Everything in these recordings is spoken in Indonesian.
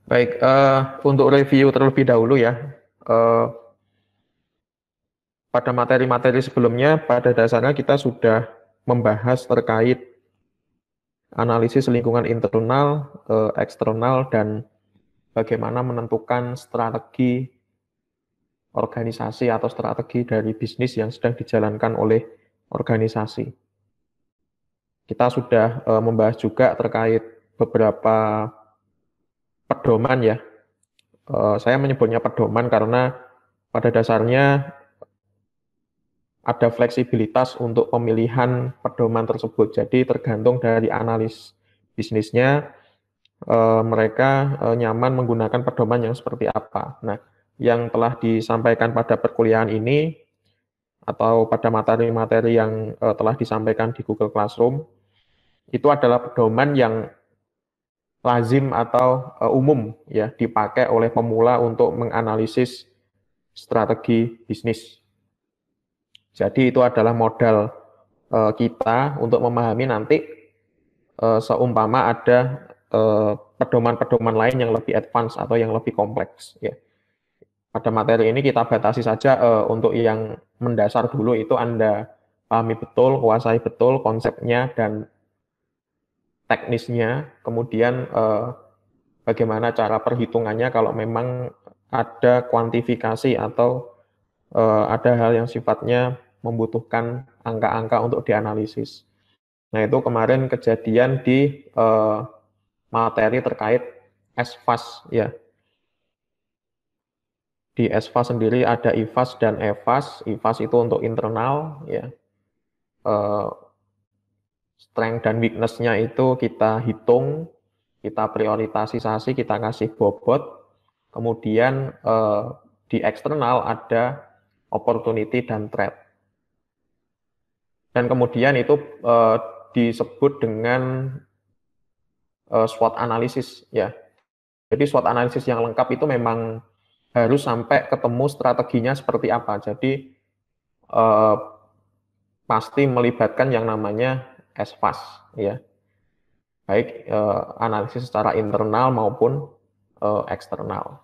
Baik, untuk review terlebih dahulu ya. Eh, Pada materi-materi sebelumnya, pada dasarnya kita sudah membahas terkait analisis lingkungan internal, eksternal, dan bagaimana menentukan strategi organisasi atau strategi dari bisnis yang sedang dijalankan oleh organisasi. Kita sudah membahas juga terkait beberapa pedoman ya. Saya menyebutnya pedoman karena pada dasarnya ada fleksibilitas untuk pemilihan pedoman tersebut. Jadi tergantung dari analis bisnisnya, mereka nyaman menggunakan pedoman yang seperti apa. Nah, yang telah disampaikan pada perkuliahan ini atau pada materi-materi yang telah disampaikan di Google Classroom, itu adalah pedoman yang lazim atau umum ya dipakai oleh pemula untuk menganalisis strategi bisnis. Jadi itu adalah modal kita untuk memahami nanti seumpama ada pedoman-pedoman lain yang lebih advance atau yang lebih kompleks ya. Pada materi ini kita batasi saja untuk yang mendasar dulu itu Anda pahami betul, kuasai betul konsepnya dan teknisnya, kemudian bagaimana cara perhitungannya kalau memang ada kuantifikasi atau ada hal yang sifatnya membutuhkan angka-angka untuk dianalisis. Nah, itu kemarin kejadian di materi terkait SFAS ya. Di SFAS sendiri ada IFAS dan EFAS. IFAS itu untuk internal ya. Eh, Strength dan weakness-nya itu kita hitung, kita prioritasasi, kita kasih bobot. Kemudian di eksternal ada opportunity dan threat. Dan kemudian itu disebut dengan SWOT analisis ya. Jadi SWOT analisis yang lengkap itu memang harus sampai ketemu strateginya seperti apa. Jadi eh, pasti melibatkan yang namanya SFAS ya. Baik analisis secara internal maupun eksternal.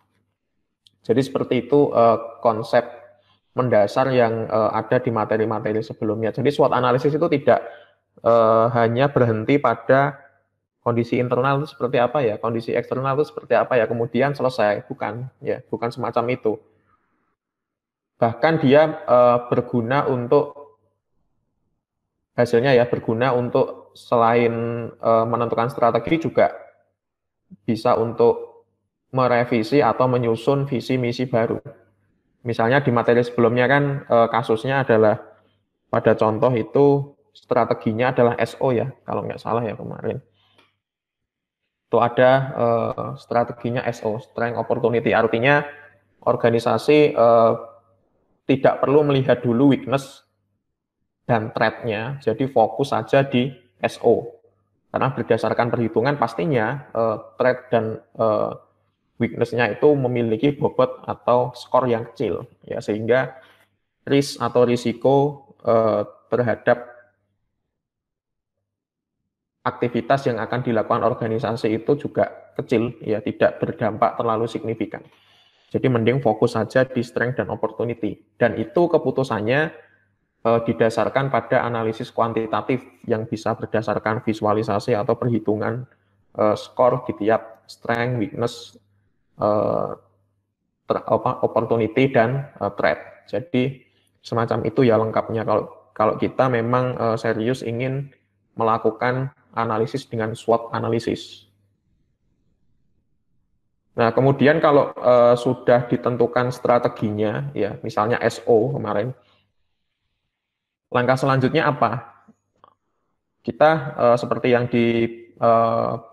Jadi seperti itu konsep mendasar yang ada di materi-materi sebelumnya. Jadi SWOT analisis itu tidak hanya berhenti pada kondisi internal itu seperti apa ya, kondisi eksternal itu seperti apa ya, kemudian selesai. Bukan, ya, bukan semacam itu. Bahkan dia berguna untuk hasilnya ya, berguna untuk selain menentukan strategi juga bisa untuk merevisi atau menyusun visi misi baru. Misalnya di materi sebelumnya kan kasusnya adalah pada contoh itu strateginya adalah SO ya, kalau nggak salah ya kemarin. Itu ada strateginya SO, Strength Opportunity. Artinya organisasi tidak perlu melihat dulu weakness dan threat-nya, jadi fokus saja di SO. Karena berdasarkan perhitungan pastinya threat dan weakness-nya itu memiliki bobot atau skor yang kecil, ya sehingga risk atau risiko terhadap aktivitas yang akan dilakukan organisasi itu juga kecil, ya tidak berdampak terlalu signifikan. Jadi mending fokus saja di strength dan opportunity. Dan itu keputusannya didasarkan pada analisis kuantitatif yang bisa berdasarkan visualisasi atau perhitungan skor di tiap strength, weakness, opportunity dan threat. Jadi semacam itu ya lengkapnya kalau kita memang serius ingin melakukan analisis dengan SWOT analisis. Nah, kemudian kalau sudah ditentukan strateginya, ya misalnya SO kemarin, langkah selanjutnya apa? Kita seperti yang di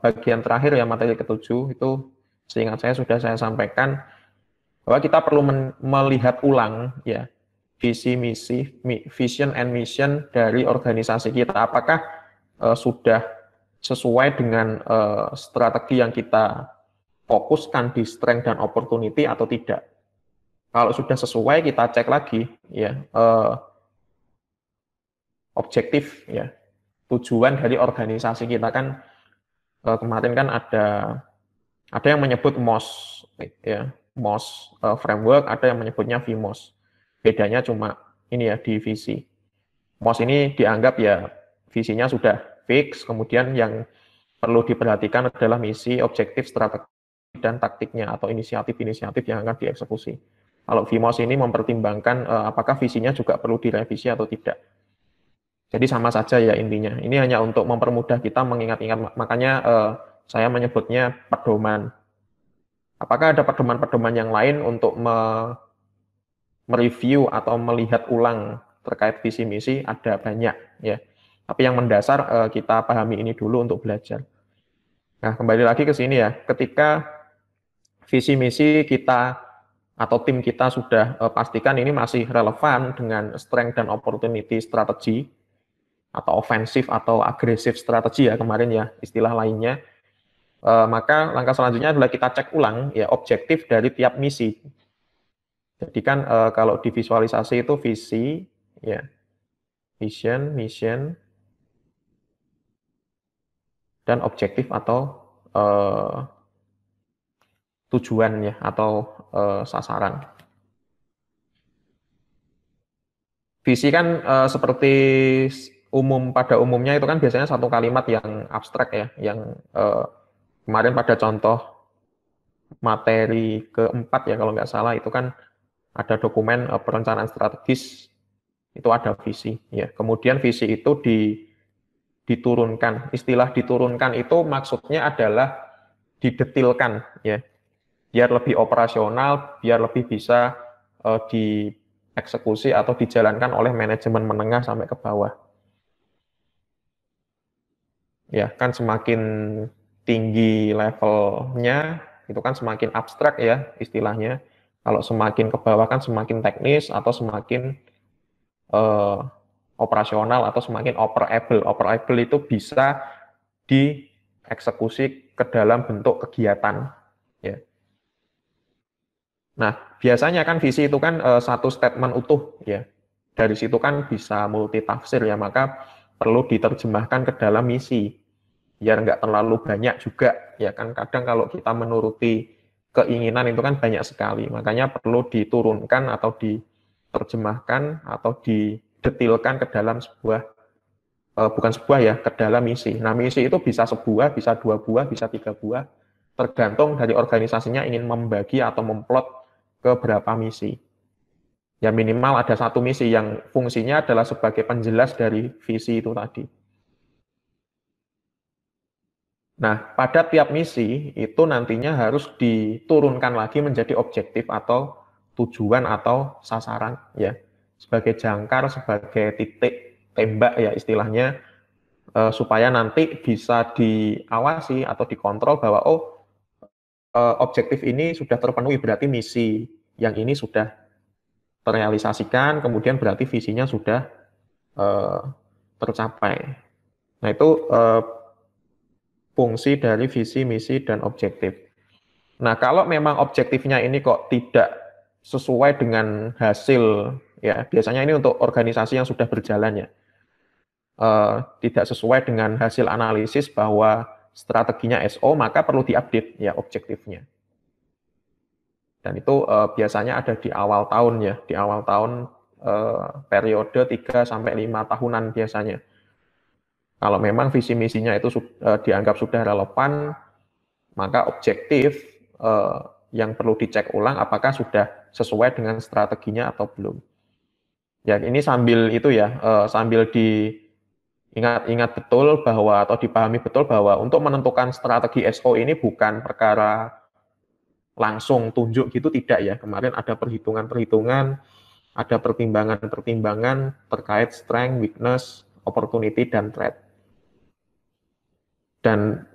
bagian terakhir ya materi ketujuh itu seingat saya sudah saya sampaikan bahwa kita perlu melihat ulang ya visi misi, vision and mission dari organisasi kita. Apakah sudah sesuai dengan strategi yang kita fokuskan di strength dan opportunity atau tidak? Kalau sudah sesuai, kita cek lagi ya objektif ya tujuan dari organisasi kita kan kemarin kan ada Ada yang menyebut MOS, ya, MOS framework, ada yang menyebutnya VMOS. Bedanya cuma ini ya di visi. MOS ini dianggap ya visinya sudah fix, kemudian yang perlu diperhatikan adalah misi, objektif, strategi, dan taktiknya atau inisiatif-inisiatif yang akan dieksekusi. Kalau VMOS ini mempertimbangkan apakah visinya juga perlu direvisi atau tidak. Jadi sama saja ya intinya. Ini hanya untuk mempermudah kita mengingat-ingat, makanya saya menyebutnya pedoman. Apakah ada pedoman-pedoman yang lain untuk mereview atau melihat ulang terkait visi misi? Ada banyak ya. Tapi yang mendasar kita pahami ini dulu untuk belajar. Nah, kembali lagi ke sini ya. Ketika visi misi kita atau tim kita sudah pastikan ini masih relevan dengan strength dan opportunity strategi atau offensive atau agresif strategi ya kemarin ya istilah lainnya, maka langkah selanjutnya adalah kita cek ulang ya objektif dari tiap misi. Jadi kan kalau di visualisasi itu visi ya, vision, mission, dan objektif atau tujuan ya atau sasaran. Visi kan seperti pada umumnya itu kan biasanya satu kalimat yang abstrak ya, yang kemarin pada contoh materi keempat ya kalau nggak salah itu kan ada dokumen perencanaan strategis, itu ada visi ya. Kemudian visi itu diturunkan. Istilah diturunkan itu maksudnya adalah didetilkan ya, biar lebih operasional, biar lebih bisa dieksekusi atau dijalankan oleh manajemen menengah sampai ke bawah. Ya kan semakin tinggi levelnya itu kan semakin abstrak ya istilahnya. Kalau semakin ke bawah kan semakin teknis atau semakin operasional atau semakin operable. Operable itu bisa dieksekusi ke dalam bentuk kegiatan. Ya. Nah, biasanya kan visi itu kan satu statement utuh ya. Dari situ kan bisa multitafsir ya, maka perlu diterjemahkan ke dalam misi. Biar nggak terlalu banyak juga ya kan. Kadang kalau kita menuruti keinginan itu kan banyak sekali. Makanya perlu diturunkan atau diterjemahkan atau didetilkan ke dalam sebuah bukan sebuah ya, ke dalam misi. Nah, misi itu bisa sebuah, bisa 2 buah, bisa 3 buah, tergantung dari organisasinya ingin membagi atau memplot ke berapa misi. Ya minimal ada satu misi yang fungsinya adalah sebagai penjelas dari visi itu tadi. Nah, pada tiap misi itu nantinya harus diturunkan lagi menjadi objektif atau tujuan atau sasaran ya. Sebagai jangkar, sebagai titik tembak ya istilahnya, supaya nanti bisa diawasi atau dikontrol bahwa objektif ini sudah terpenuhi, berarti misi yang ini sudah terrealisasikan, kemudian berarti visinya sudah tercapai. Nah itu fungsi dari visi, misi, dan objektif. Nah kalau memang objektifnya ini kok tidak sesuai dengan hasil, ya biasanya ini untuk organisasi yang sudah berjalan ya, tidak sesuai dengan hasil analisis bahwa strateginya SO, maka perlu diupdate ya objektifnya. Dan itu biasanya ada di awal tahun ya, di awal tahun periode 3 sampai 5 tahunan biasanya. Kalau memang visi misinya itu dianggap sudah relevan, maka objektif yang perlu dicek ulang apakah sudah sesuai dengan strateginya atau belum. Ya ini sambil itu ya, sambil diingat-ingat betul bahwa atau dipahami betul bahwa untuk menentukan strategi SO ini bukan perkara langsung tunjuk gitu tidak ya. Kemarin ada perhitungan-perhitungan, ada pertimbangan-pertimbangan terkait strength, weakness, opportunity, dan threat. Dan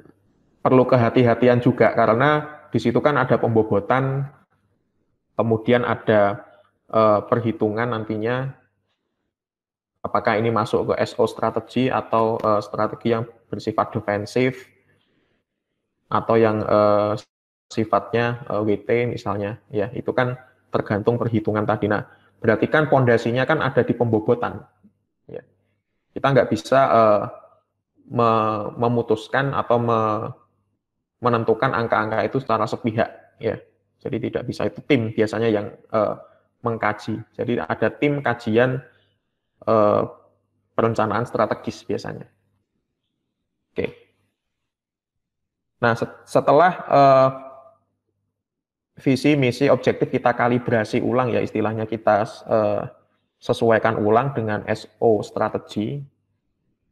perlu kehati-hatian juga karena di situ kan ada pembobotan, kemudian ada perhitungan nantinya apakah ini masuk ke SO strategi atau strategi yang bersifat defensif atau yang sifatnya WT misalnya, ya itu kan tergantung perhitungan tadi. Nah, berarti kan pondasinya kan ada di pembobotan. Ya. Kita nggak bisa memutuskan atau menentukan angka-angka itu secara sepihak, ya. Jadi tidak bisa, itu tim biasanya yang mengkaji. Jadi ada tim kajian perencanaan strategis biasanya. Oke. Nah, setelah visi, misi, objektif kita kalibrasi ulang, ya istilahnya kita sesuaikan ulang dengan SO strategi.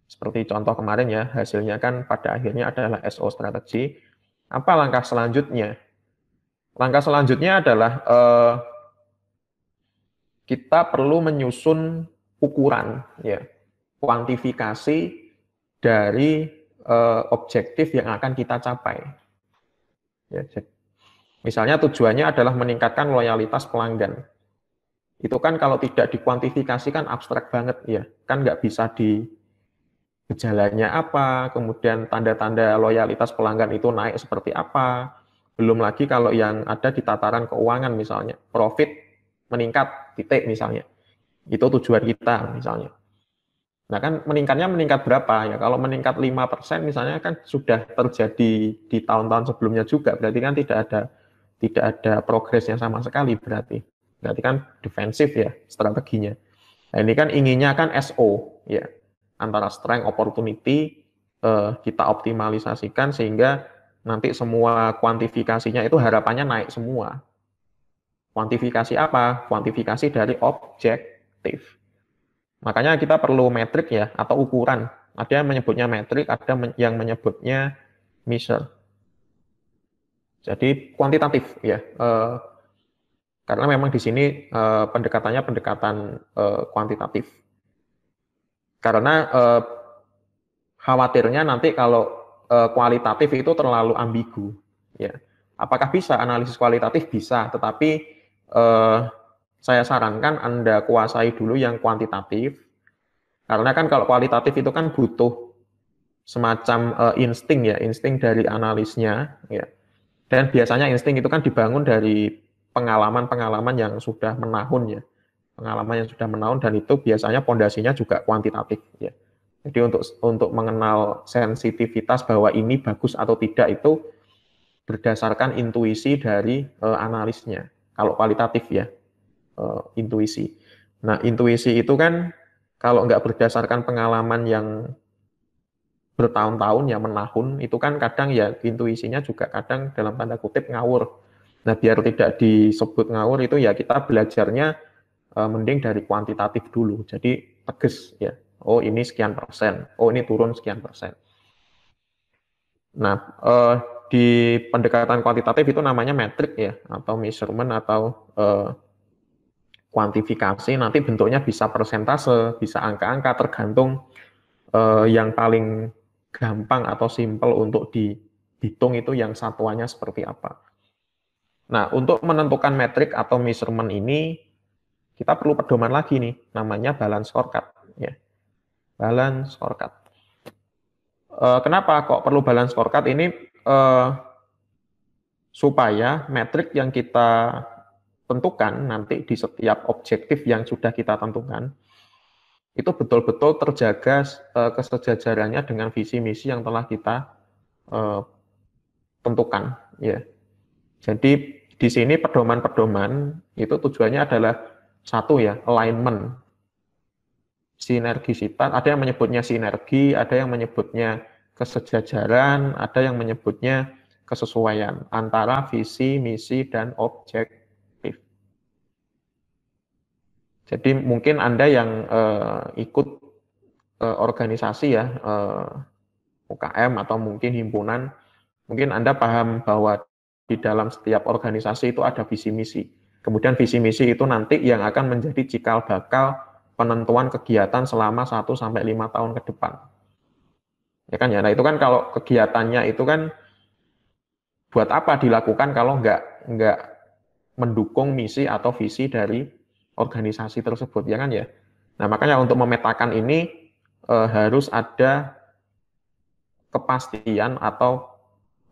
Seperti contoh kemarin ya, hasilnya kan pada akhirnya adalah SO strategi. Apa langkah selanjutnya? Langkah selanjutnya adalah kita perlu menyusun ukuran, ya, kuantifikasi dari objektif yang akan kita capai. Ya, misalnya tujuannya adalah meningkatkan loyalitas pelanggan. Itu kan kalau tidak dikuantifikasi kan abstrak banget, ya, kan nggak bisa di gejalanya apa, kemudian tanda-tanda loyalitas pelanggan itu naik seperti apa. Belum lagi kalau yang ada di tataran keuangan misalnya, profit meningkat, titik misalnya. Itu tujuan kita misalnya. Nah kan meningkat berapa ya? Kalau meningkat 5% misalnya kan sudah terjadi di tahun-tahun sebelumnya juga, berarti kan tidak ada progresnya sama sekali berarti. Berarti kan defensif ya strateginya. Nah ini kan inginnya kan SO ya, antara strength opportunity kita optimalisasikan sehingga nanti semua kuantifikasinya itu harapannya naik semua. Kuantifikasi apa? Kuantifikasi dari objektif. Makanya kita perlu metrik ya, atau ukuran. Ada yang menyebutnya metrik, ada yang menyebutnya measure. Jadi kuantitatif ya. Karena memang di sini pendekatannya pendekatan kuantitatif. Karena khawatirnya nanti kalau kualitatif itu terlalu ambigu. Ya. Apakah bisa analisis kualitatif? Bisa, tetapi saya sarankan Anda kuasai dulu yang kuantitatif, karena kan kalau kualitatif itu kan butuh semacam insting ya, insting dari analisnya, ya. Dan biasanya insting itu kan dibangun dari pengalaman-pengalaman yang sudah menahun ya, pengalaman yang sudah menahun, dan itu biasanya pondasinya juga kuantitatif ya. Jadi untuk mengenal sensitivitas bahwa ini bagus atau tidak itu berdasarkan intuisi dari analisnya. Kalau kualitatif ya, intuisi. Nah, intuisi itu kan kalau nggak berdasarkan pengalaman yang bertahun-tahun ya menahun, itu kan kadang ya intuisinya juga kadang dalam tanda kutip ngawur. Nah, biar tidak disebut ngawur itu ya kita belajarnya mending dari kuantitatif dulu. Jadi tegas ya. Oh, ini sekian persen. Oh, ini turun sekian persen. Nah, di pendekatan kuantitatif itu namanya metrik ya, atau measurement atau kuantifikasi. Nanti bentuknya bisa persentase, bisa angka-angka, tergantung yang paling gampang atau simple untuk dihitung itu yang satuannya seperti apa. Nah, untuk menentukan metrik atau measurement ini, kita perlu pedoman lagi nih, namanya balance scorecard. Ya. Balance scorecard. Kenapa kok perlu balance scorecard ini? Supaya metrik yang kita tentukan nanti di setiap objektif yang sudah kita tentukan, itu betul-betul terjaga kesejajarannya dengan visi misi yang telah kita tentukan. Ya. Jadi di sini pedoman-pedoman itu tujuannya adalah satu ya, alignment, sinergisitas. Ada yang menyebutnya sinergi, ada yang menyebutnya kesejajaran, ada yang menyebutnya kesesuaian antara visi, misi, dan objektif. Jadi mungkin Anda yang ikut organisasi ya, UKM atau mungkin himpunan, mungkin Anda paham bahwa di dalam setiap organisasi itu ada visi misi. Kemudian visi misi itu nanti yang akan menjadi cikal bakal penentuan kegiatan selama 1-5 tahun ke depan. Ya kan ya. Nah, itu kan kalau kegiatannya itu kan buat apa dilakukan kalau nggak mendukung misi atau visi dari organisasi tersebut, ya kan ya. Nah, makanya untuk memetakan ini harus ada kepastian atau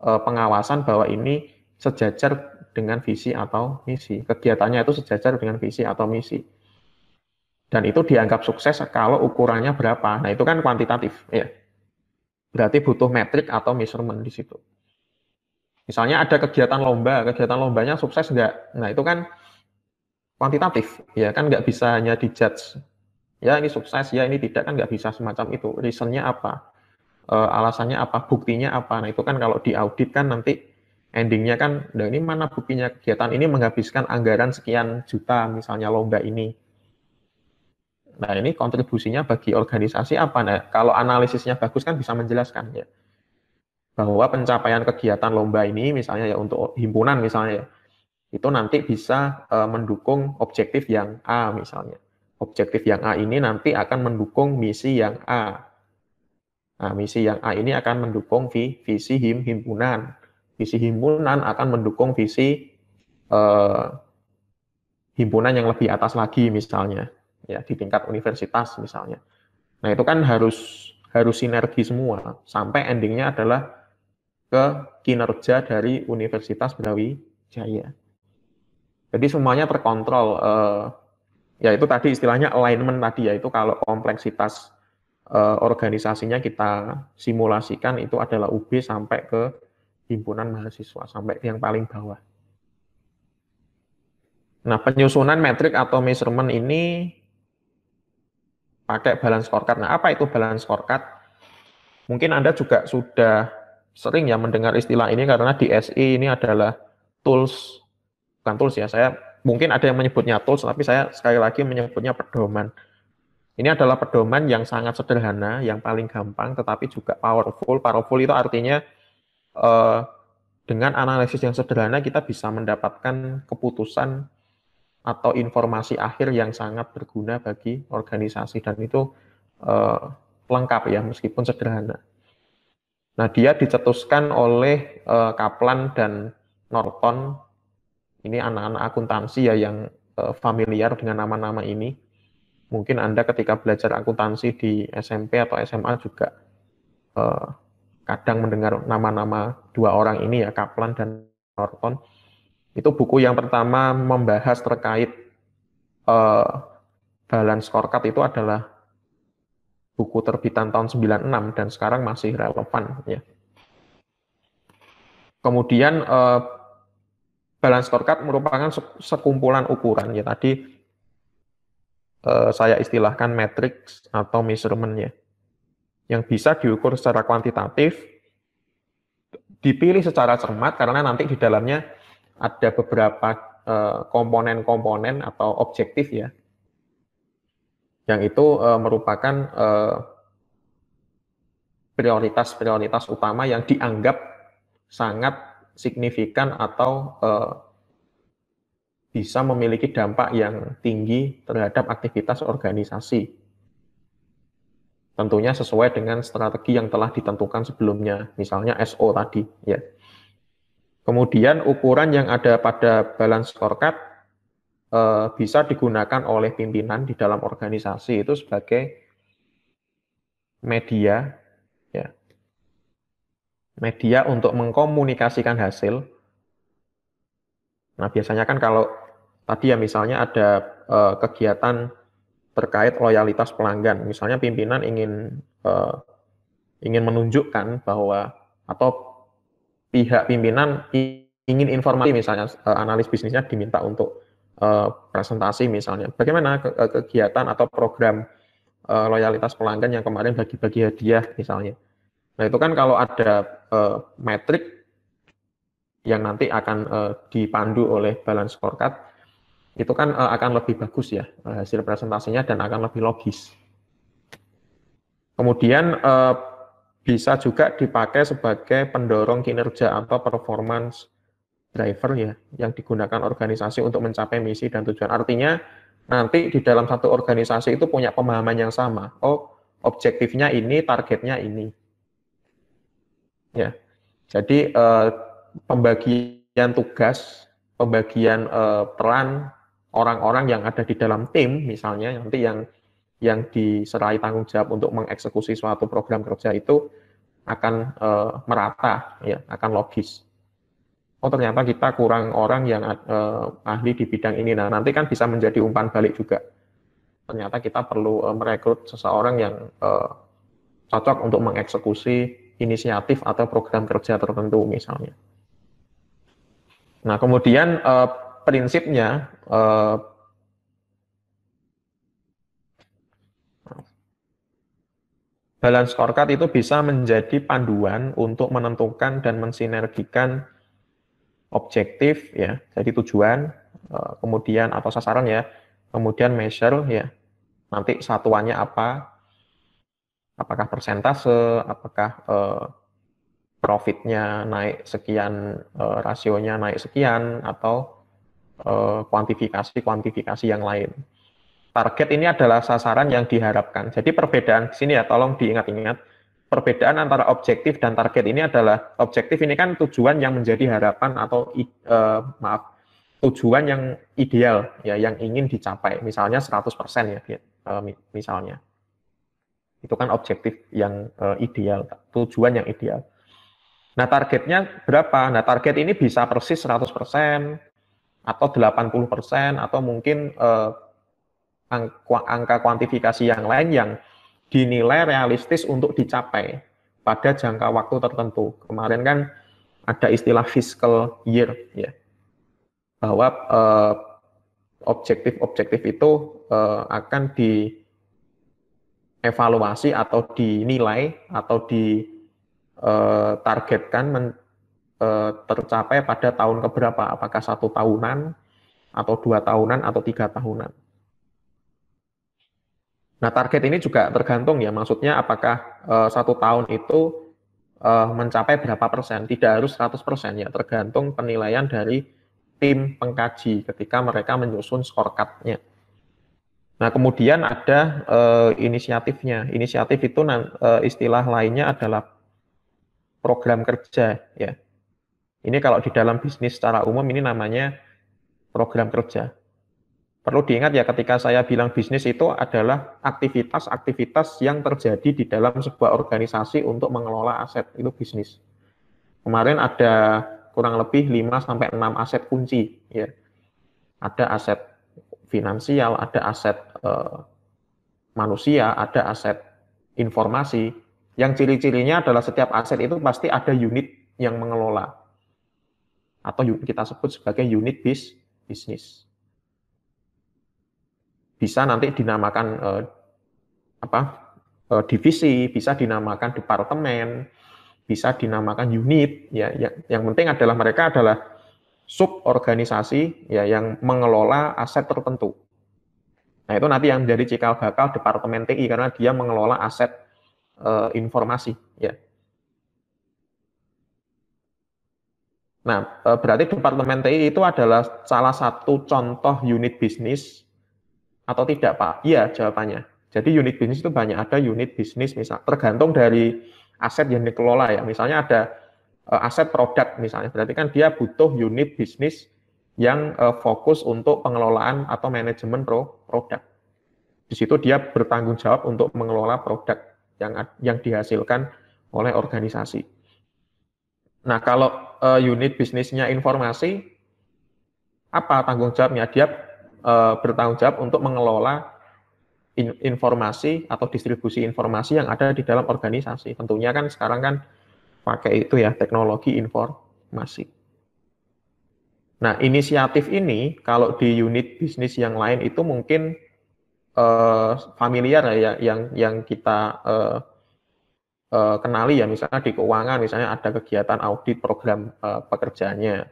pengawasan bahwa ini sejajar dengan visi atau misi. Kegiatannya itu sejajar dengan visi atau misi. Dan itu dianggap sukses kalau ukurannya berapa. Nah, itu kan kuantitatif, ya. Berarti butuh metrik atau measurement di situ. Misalnya ada kegiatan lombanya sukses nggak? Nah itu kan kuantitatif, ya kan nggak bisa hanya dijudge. Ya ini sukses, ya ini tidak, kan nggak bisa semacam itu. Reasonnya apa? Alasannya apa? Buktinya apa? Nah itu kan kalau diaudit kan nanti endingnya kan, nah ini mana buktinya kegiatan ini menghabiskan anggaran sekian juta misalnya lomba ini. Nah ini kontribusinya bagi organisasi apa? Nah kalau analisisnya bagus kan bisa menjelaskan ya bahwa pencapaian kegiatan lomba ini misalnya ya untuk himpunan misalnya ya, itu nanti bisa mendukung objektif yang A misalnya. Objektif yang A ini nanti akan mendukung misi yang A. Nah, misi yang A ini akan mendukung visi himpunan. Visi himpunan akan mendukung visi eh, himpunan yang lebih atas lagi misalnya, ya di tingkat universitas misalnya. Nah itu kan harus sinergi semua sampai endingnya adalah ke kinerja dari Universitas Brawijaya. Jadi semuanya terkontrol. Ya itu tadi istilahnya alignment tadi ya, itu kalau kompleksitas organisasinya kita simulasikan itu adalah UB sampai ke himpunan mahasiswa, sampai yang paling bawah. Nah, penyusunan metrik atau measurement ini pakai balance scorecard. Nah, apa itu balance scorecard? Mungkin Anda juga sudah sering ya mendengar istilah ini karena di SI ini adalah tools, bukan tools ya, saya mungkin ada yang menyebutnya tools, tapi saya sekali lagi menyebutnya pedoman. Ini adalah pedoman yang sangat sederhana, yang paling gampang, tetapi juga powerful. Powerful itu artinya dengan analisis yang sederhana kita bisa mendapatkan keputusan atau informasi akhir yang sangat berguna bagi organisasi, dan itu lengkap ya meskipun sederhana. Nah dia dicetuskan oleh Kaplan dan Norton. Ini anak-anak akuntansi ya yang familiar dengan nama-nama ini. Mungkin Anda ketika belajar akuntansi di SMP atau SMA juga kadang mendengar nama-nama dua orang ini ya, Kaplan dan Norton. Itu buku yang pertama membahas terkait balance scorecard, itu adalah buku terbitan tahun 96 dan sekarang masih relevan ya. Kemudian balance scorecard merupakan sekumpulan ukuran ya, tadi saya istilahkan matrix atau measurement ya, yang bisa diukur secara kuantitatif, dipilih secara cermat karena nanti di dalamnya ada beberapa komponen-komponen atau objektif ya, yang itu merupakan prioritas-prioritas utama yang dianggap sangat signifikan atau bisa memiliki dampak yang tinggi terhadap aktivitas organisasi. Tentunya sesuai dengan strategi yang telah ditentukan sebelumnya, misalnya SO tadi. Ya. Kemudian ukuran yang ada pada balance scorecard bisa digunakan oleh pimpinan di dalam organisasi itu sebagai media, ya, media untuk mengkomunikasikan hasil. Nah biasanya kan kalau tadi ya misalnya ada kegiatan terkait loyalitas pelanggan, misalnya pimpinan ingin menunjukkan bahwa atau pihak pimpinan ingin informasi, misalnya analis bisnisnya diminta untuk presentasi misalnya, bagaimana kegiatan atau program loyalitas pelanggan yang kemarin bagi-bagi hadiah misalnya. Nah itu kan kalau ada metrik yang nanti akan dipandu oleh balance scorecard, itu kan akan lebih bagus ya hasil presentasinya dan akan lebih logis. Kemudian bisa juga dipakai sebagai pendorong kinerja atau performance driver ya, yang digunakan organisasi untuk mencapai misi dan tujuan. Artinya nanti di dalam satu organisasi itu punya pemahaman yang sama. Oh, objektifnya ini, targetnya ini. Ya. Jadi pembagian tugas, pembagian peran orang-orang yang ada di dalam tim misalnya, nanti yang diserai tanggung jawab untuk mengeksekusi suatu program kerja itu akan merata ya, akan logis. Oh ternyata kita kurang orang yang ahli di bidang ini. Nah nanti kan bisa menjadi umpan balik juga. Ternyata kita perlu merekrut seseorang yang cocok untuk mengeksekusi inisiatif atau program kerja tertentu misalnya. Nah, kemudian prinsipnya balance scorecard itu bisa menjadi panduan untuk menentukan dan mensinergikan objektif ya, jadi tujuan, kemudian atau sasaran ya, kemudian measure ya, nanti satuannya apa, apakah persentase, apakah profitnya naik sekian, rasionya naik sekian, atau kuantifikasi yang lain. Target ini adalah sasaran yang diharapkan. Jadi perbedaan di sini ya, tolong diingat-ingat. Perbedaan antara objektif dan target ini adalah, objektif ini kan tujuan yang menjadi harapan atau tujuan yang ideal ya, yang ingin dicapai. Misalnya 100% ya, misalnya. Itu kan objektif yang ideal, tujuan yang ideal. Nah, targetnya berapa? Nah, target ini bisa persis 100% atau 80% atau mungkin angka kuantifikasi yang lain yang dinilai realistis untuk dicapai pada jangka waktu tertentu. Kemarin kan ada istilah fiscal year ya, bahwa objektif-objektif itu akan dievaluasi atau dinilai atau ditargetkan tercapai pada tahun keberapa, apakah 1 tahunan atau 2 tahunan atau 3 tahunan. Nah, target ini juga tergantung ya, maksudnya apakah 1 tahun itu mencapai berapa persen, tidak harus 100% ya, tergantung penilaian dari tim pengkaji ketika mereka menyusun scorecard-nya. Nah, kemudian ada inisiatifnya. Inisiatif itu istilah lainnya adalah program kerja ya. Ini kalau di dalam bisnis secara umum ini namanya program kerja. Perlu diingat ya, ketika saya bilang bisnis itu adalah aktivitas-aktivitas yang terjadi di dalam sebuah organisasi untuk mengelola aset, itu bisnis. Kemarin ada kurang lebih 5-6 aset kunci ya. Ada aset finansial, ada aset manusia, ada aset informasi. Yang ciri-cirinya adalah setiap aset itu pasti ada unit yang mengelola, atau kita sebut sebagai unit bisnis. Bisa nanti dinamakan divisi, bisa dinamakan departemen, bisa dinamakan unit ya. Yang penting adalah mereka adalah suborganisasi ya, yang mengelola aset tertentu. Nah, itu nanti yang menjadi cikal bakal departemen TI karena dia mengelola aset informasi ya. Nah, berarti departemen TI itu adalah salah satu contoh unit bisnis atau tidak, Pak? Iya, jawabannya. Jadi unit bisnis itu banyak, ada unit bisnis misal tergantung dari aset yang dikelola ya. Misalnya ada aset produk misalnya, berarti kan dia butuh unit bisnis yang fokus untuk pengelolaan atau manajemen produk. Di situ dia bertanggung jawab untuk mengelola produk yang dihasilkan oleh organisasi. Nah, kalau unit bisnisnya informasi, apa tanggung jawabnya? Dia bertanggung jawab untuk mengelola informasi atau distribusi informasi yang ada di dalam organisasi. Tentunya kan sekarang kan pakai itu ya, teknologi informasi. Nah, inisiatif ini kalau di unit bisnis yang lain itu mungkin familiar ya, yang kita kenali ya, misalnya di keuangan, misalnya ada kegiatan audit program pekerjaannya,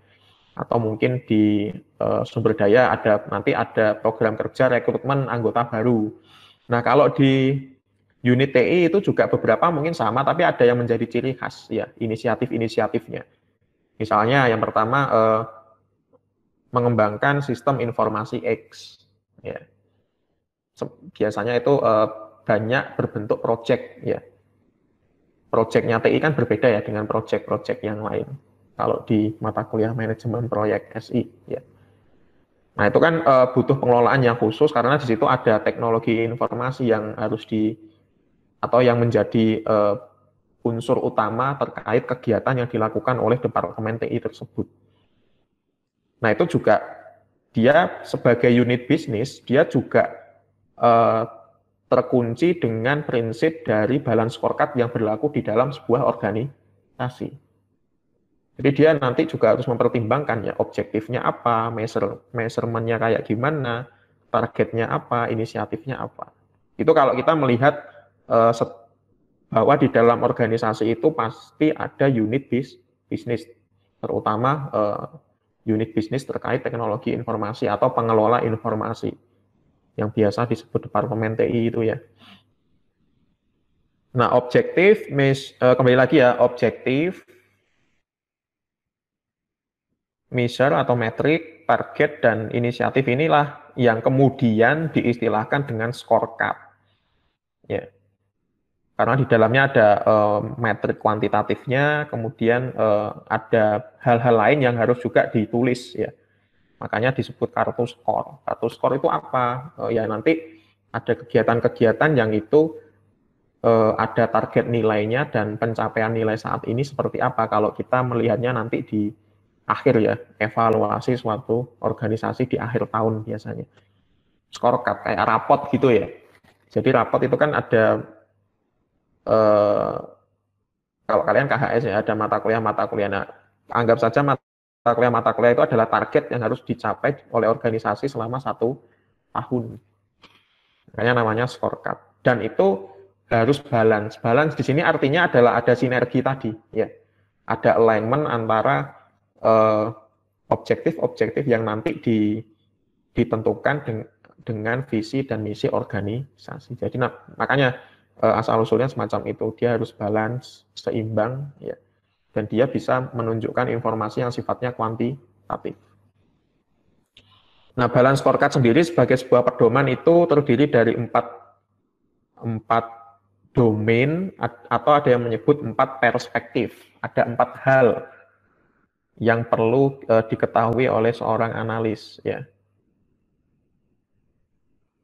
atau mungkin di sumber daya nanti ada program kerja rekrutmen anggota baru. Nah, kalau di unit TI itu juga beberapa mungkin sama, tapi ada yang menjadi ciri khas ya, inisiatif-inisiatifnya. Misalnya yang pertama mengembangkan sistem informasi X ya. Biasanya itu banyak berbentuk project ya. Projectnya TI kan berbeda ya dengan project-project yang lain. Kalau di mata kuliah manajemen proyek SI ya. Nah, itu kan butuh pengelolaan yang khusus karena di situ ada teknologi informasi yang harus atau yang menjadi unsur utama terkait kegiatan yang dilakukan oleh departemen TI tersebut. Nah, itu juga dia sebagai unit bisnis, dia juga terkunci dengan prinsip dari balance scorecard yang berlaku di dalam sebuah organisasi. Jadi dia nanti juga harus mempertimbangkan ya objektifnya apa, measurement-nya kayak gimana, targetnya apa, inisiatifnya apa. Itu kalau kita melihat bahwa di dalam organisasi itu pasti ada unit bisnis, terutama unit bisnis terkait teknologi informasi atau pengelola informasi yang biasa disebut Departemen TI itu ya. Nah, objektif, kembali lagi ya, objektif, measure atau metrik, target, dan inisiatif inilah yang kemudian diistilahkan dengan scorecard. Ya. Karena di dalamnya ada metrik kuantitatifnya, kemudian ada hal-hal lain yang harus juga ditulis ya. Makanya disebut kartu skor. Kartu skor itu apa? Ya nanti ada kegiatan-kegiatan yang itu ada target nilainya dan pencapaian nilai saat ini seperti apa kalau kita melihatnya nanti di akhir ya, evaluasi suatu organisasi di akhir tahun biasanya. Scorecard kayak rapot gitu ya. Jadi rapot itu kan ada kalau kalian KHS ya ada mata kuliah. Nah, anggap saja mata kuliah itu adalah target yang harus dicapai oleh organisasi selama 1 tahun. Makanya namanya scorecard. Dan itu harus balance. Balance di sini artinya adalah ada sinergi tadi, ya. Ada alignment antara objektif-objektif yang nanti ditentukan dengan visi dan misi organisasi. Jadi makanya asal-usulnya semacam itu, dia harus balance, seimbang, ya. Dan dia bisa menunjukkan informasi yang sifatnya kuantitatif. Nah, balance scorecard sendiri sebagai sebuah pedoman itu terdiri dari empat domain atau ada yang menyebut 4 perspektif. Ada 4 hal yang perlu diketahui oleh seorang analis, ya.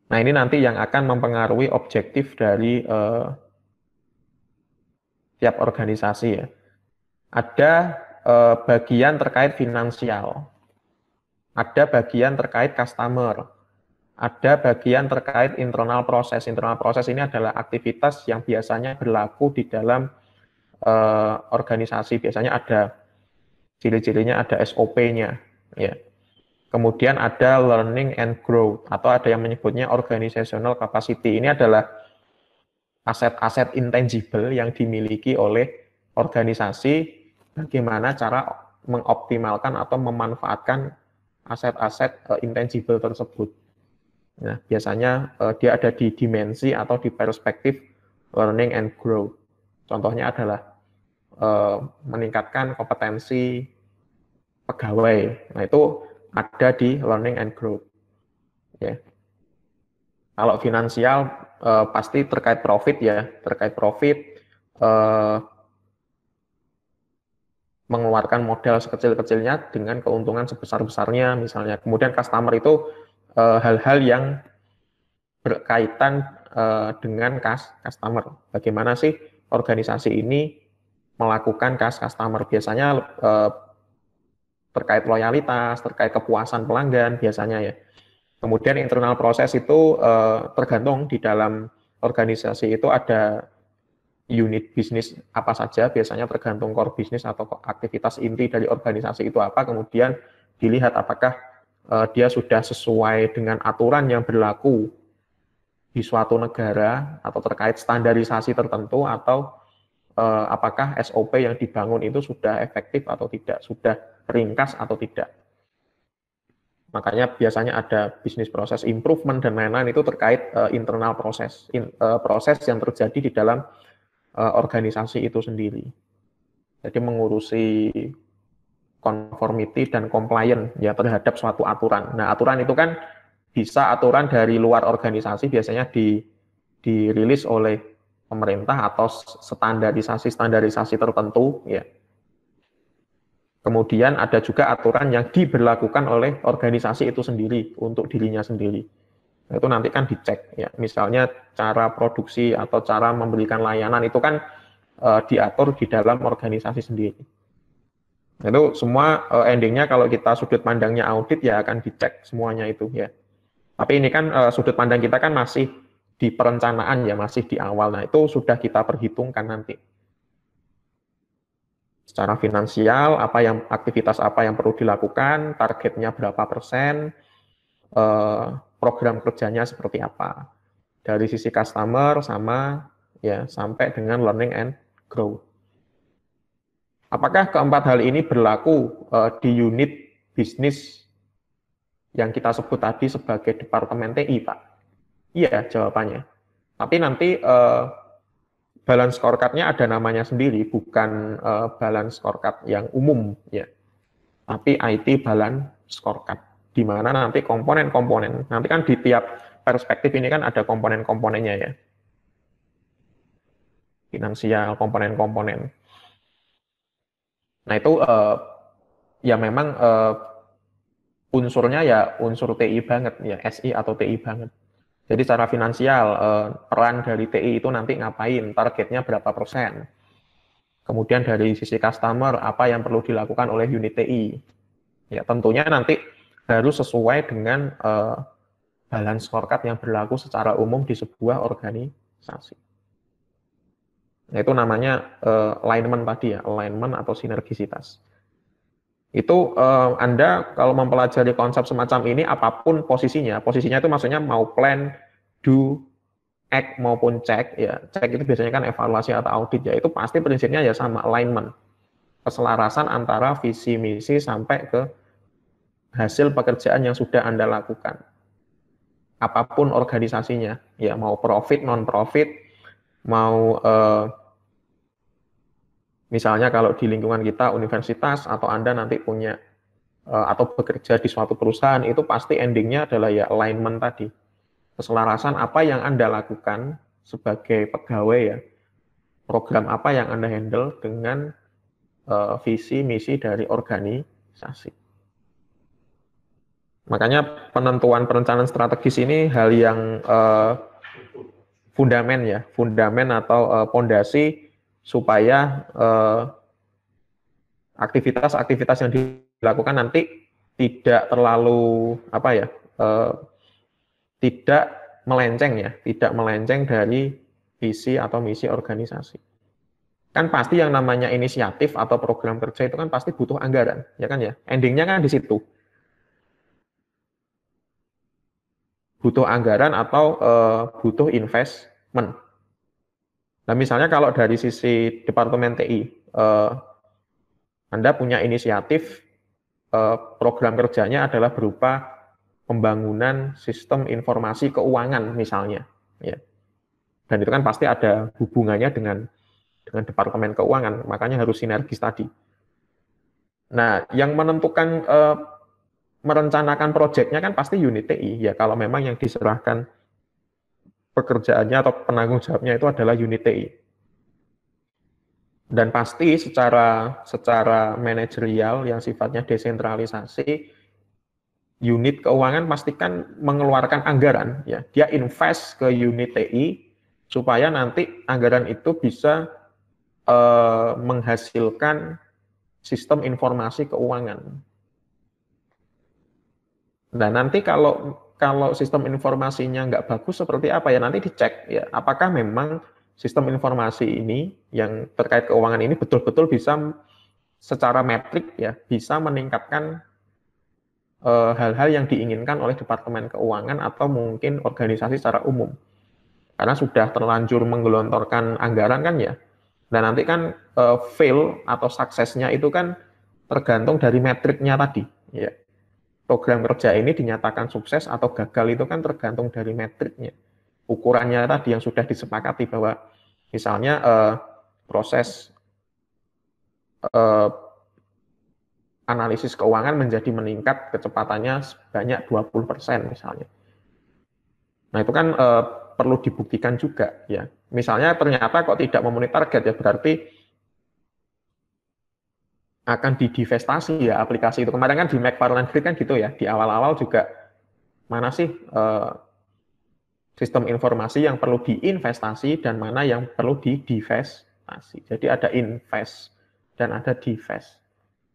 Nah, ini nanti yang akan mempengaruhi objektif dari tiap organisasi ya. Ada bagian terkait finansial, ada bagian terkait customer, ada bagian terkait internal proses. Internal proses ini adalah aktivitas yang biasanya berlaku di dalam organisasi. Biasanya ada ciri-cirinya, ada SOP-nya. Ya. Kemudian ada learning and growth, atau ada yang menyebutnya organizational capacity. Ini adalah aset-aset intangible yang dimiliki oleh organisasi, bagaimana cara mengoptimalkan atau memanfaatkan aset-aset intangible tersebut. Nah, biasanya dia ada di dimensi atau di perspektif learning and growth. Contohnya adalah meningkatkan kompetensi pegawai. Nah, itu ada di learning and growth. Ya. Kalau finansial pasti terkait profit ya, terkait profit, mengeluarkan modal sekecil-kecilnya dengan keuntungan sebesar-besarnya misalnya. Kemudian customer itu hal-hal yang berkaitan dengan customer. Bagaimana sih organisasi ini melakukan customer? Biasanya terkait loyalitas, terkait kepuasan pelanggan biasanya ya. Kemudian internal proses itu tergantung di dalam organisasi itu ada unit bisnis apa saja, biasanya tergantung core bisnis atau aktivitas inti dari organisasi itu apa, kemudian dilihat apakah dia sudah sesuai dengan aturan yang berlaku di suatu negara atau terkait standarisasi tertentu, atau apakah SOP yang dibangun itu sudah efektif atau tidak, sudah ringkas atau tidak. Makanya biasanya ada business process improvement dan lain-lain itu terkait internal proses, proses yang terjadi di dalam organisasi itu sendiri. Jadi mengurusi conformity dan compliant ya terhadap suatu aturan. Nah, aturan itu kan bisa aturan dari luar organisasi, biasanya dirilis oleh pemerintah atau standarisasi tertentu ya. Kemudian ada juga aturan yang diberlakukan oleh organisasi itu sendiri untuk dirinya sendiri. Nah, itu nanti kan dicek ya. Misalnya cara produksi atau cara memberikan layanan itu kan diatur di dalam organisasi sendiri. Nah, itu semua endingnya kalau kita sudut pandangnya audit ya akan dicek semuanya itu ya. Tapi ini kan sudut pandang kita kan masih di perencanaan ya, masih di awal. Nah, itu sudah kita perhitungkan nanti. Secara finansial, aktivitas apa yang perlu dilakukan, targetnya berapa persen, program kerjanya seperti apa. Dari sisi customer sama ya sampai dengan learning and grow. Apakah keempat hal ini berlaku di unit bisnis yang kita sebut tadi sebagai Departemen TI, Pak? Iya, jawabannya. Tapi nanti balance scorecard-nya ada namanya sendiri, bukan balance scorecard yang umum, ya. Tapi IT balance scorecard, di mana nanti komponen-komponen, nanti kan di tiap perspektif ini kan ada komponen-komponennya ya. Finansial, komponen-komponen. Nah itu ya memang unsurnya ya unsur TI banget, ya SI atau TI banget. Jadi secara finansial, peran dari TI itu nanti ngapain, targetnya berapa persen. Kemudian dari sisi customer, apa yang perlu dilakukan oleh unit TI. Ya tentunya nanti harus sesuai dengan balance scorecard yang berlaku secara umum di sebuah organisasi. Nah, itu namanya alignment tadi ya, alignment atau sinergisitas. Itu Anda kalau mempelajari konsep semacam ini, apapun posisinya itu maksudnya mau plan, do, act maupun check, ya check itu biasanya kan evaluasi atau audit ya, itu pasti prinsipnya ya sama, alignment, keselarasan antara visi misi sampai ke hasil pekerjaan yang sudah Anda lakukan. Apapun organisasinya, ya mau profit, non profit, mau misalnya kalau di lingkungan kita universitas atau Anda nanti punya atau bekerja di suatu perusahaan, itu pasti endingnya adalah ya alignment tadi. Keselarasan apa yang Anda lakukan sebagai pegawai ya, program apa yang Anda handle dengan visi misi dari organisasi. Makanya penentuan perencanaan strategis ini hal yang fundamen atau pondasi supaya aktivitas-aktivitas yang dilakukan nanti tidak terlalu tidak melenceng dari visi atau misi organisasi. Kan pasti yang namanya inisiatif atau program kerja itu kan pasti butuh anggaran, ya kan ya. Endingnya kan di situ. Butuh anggaran atau butuh investment. Nah, misalnya kalau dari sisi Departemen TI, Anda punya inisiatif, program kerjanya adalah berupa pembangunan sistem informasi keuangan misalnya, ya. Dan itu kan pasti ada hubungannya dengan Departemen Keuangan, makanya harus sinergis tadi. Nah, yang menentukan merencanakan proyeknya kan pasti unit TI, ya kalau memang yang diserahkan pekerjaannya atau penanggung jawabnya itu adalah unit TI. Dan pasti secara manajerial yang sifatnya desentralisasi, unit keuangan pastikan mengeluarkan anggaran, ya. Dia invest ke unit TI supaya nanti anggaran itu bisa menghasilkan sistem informasi keuangan. Nah, nanti kalau sistem informasinya nggak bagus seperti apa ya, nanti dicek ya, apakah memang sistem informasi ini yang terkait keuangan ini betul-betul bisa secara metrik ya, bisa meningkatkan hal-hal yang diinginkan oleh Departemen Keuangan atau mungkin organisasi secara umum. Karena sudah terlanjur menggelontorkan anggaran kan ya. Dan nanti kan fail atau suksesnya itu kan tergantung dari metriknya tadi. Ya. Program kerja ini dinyatakan sukses atau gagal itu kan tergantung dari metriknya. Ukurannya tadi yang sudah disepakati bahwa misalnya proses analisis keuangan menjadi meningkat kecepatannya sebanyak 20% misalnya. Nah itu kan perlu dibuktikan juga ya. Misalnya ternyata kok tidak memenuhi target ya, berarti akan didivestasi ya aplikasi itu. Kemarin kan di McFarland Grid kan gitu ya, di awal-awal juga mana sih sistem informasi yang perlu diinvestasi dan mana yang perlu didivestasi. Jadi ada invest dan ada divest.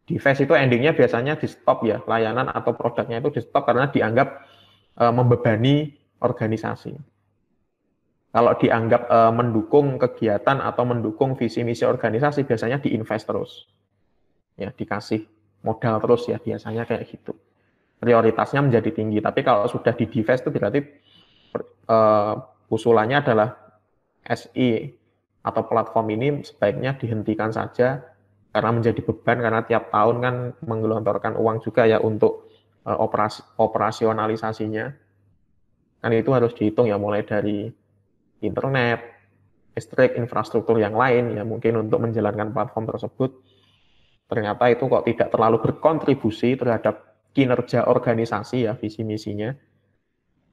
Divest itu endingnya biasanya di stop ya, layanan atau produknya itu di stop karena dianggap membebani organisasi. Kalau dianggap mendukung kegiatan atau mendukung visi misi organisasi biasanya diinvest terus. ya dikasih modal terus ya, biasanya kayak gitu. Prioritasnya menjadi tinggi. Tapi kalau sudah di divest itu berarti usulannya adalah SI atau platform ini sebaiknya dihentikan saja karena menjadi beban, karena tiap tahun kan menggelontorkan uang juga ya untuk operasionalisasinya. Kan itu harus dihitung ya, mulai dari internet, listrik, infrastruktur yang lain ya, mungkin untuk menjalankan platform tersebut. Ternyata itu kok tidak terlalu berkontribusi terhadap kinerja organisasi ya, visi misinya.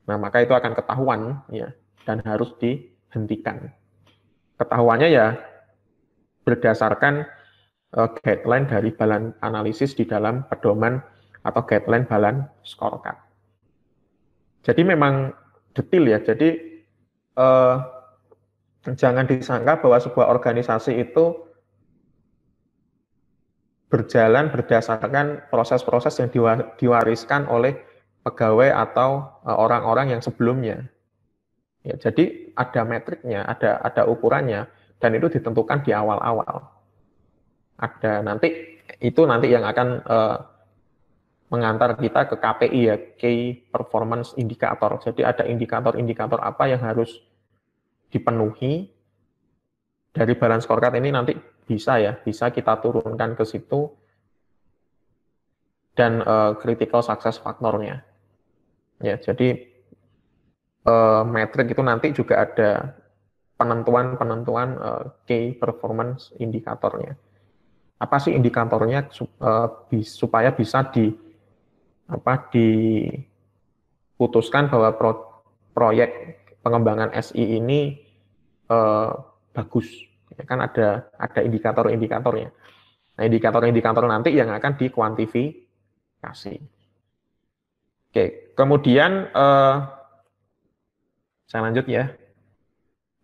Nah, maka itu akan ketahuan ya, dan harus dihentikan. Ketahuannya ya berdasarkan guideline dari Badan Analisis di dalam pedoman atau guideline Badan Scorecard. Jadi memang detail ya. Jadi jangan disangka bahwa sebuah organisasi itu berjalan berdasarkan proses-proses yang diwariskan oleh pegawai atau orang-orang yang sebelumnya. Ya, jadi ada metriknya, ada ukurannya, dan itu ditentukan di awal-awal. Ada nanti yang akan mengantar kita ke KPI ya, Key Performance Indicator. Jadi ada indikator-indikator apa yang harus dipenuhi dari balance scorecard ini, nanti bisa kita turunkan ke situ, dan critical success faktornya. Ya, jadi metrik itu nanti juga ada penentuan key performance indikatornya. Apa sih indikatornya supaya bisa diputuskan bahwa proyek pengembangan SI ini bagus. Ya, kan ada indikator-indikatornya. Nah, indikator-indikator nanti yang akan dikuantifikasi. Oke, kemudian saya lanjut ya.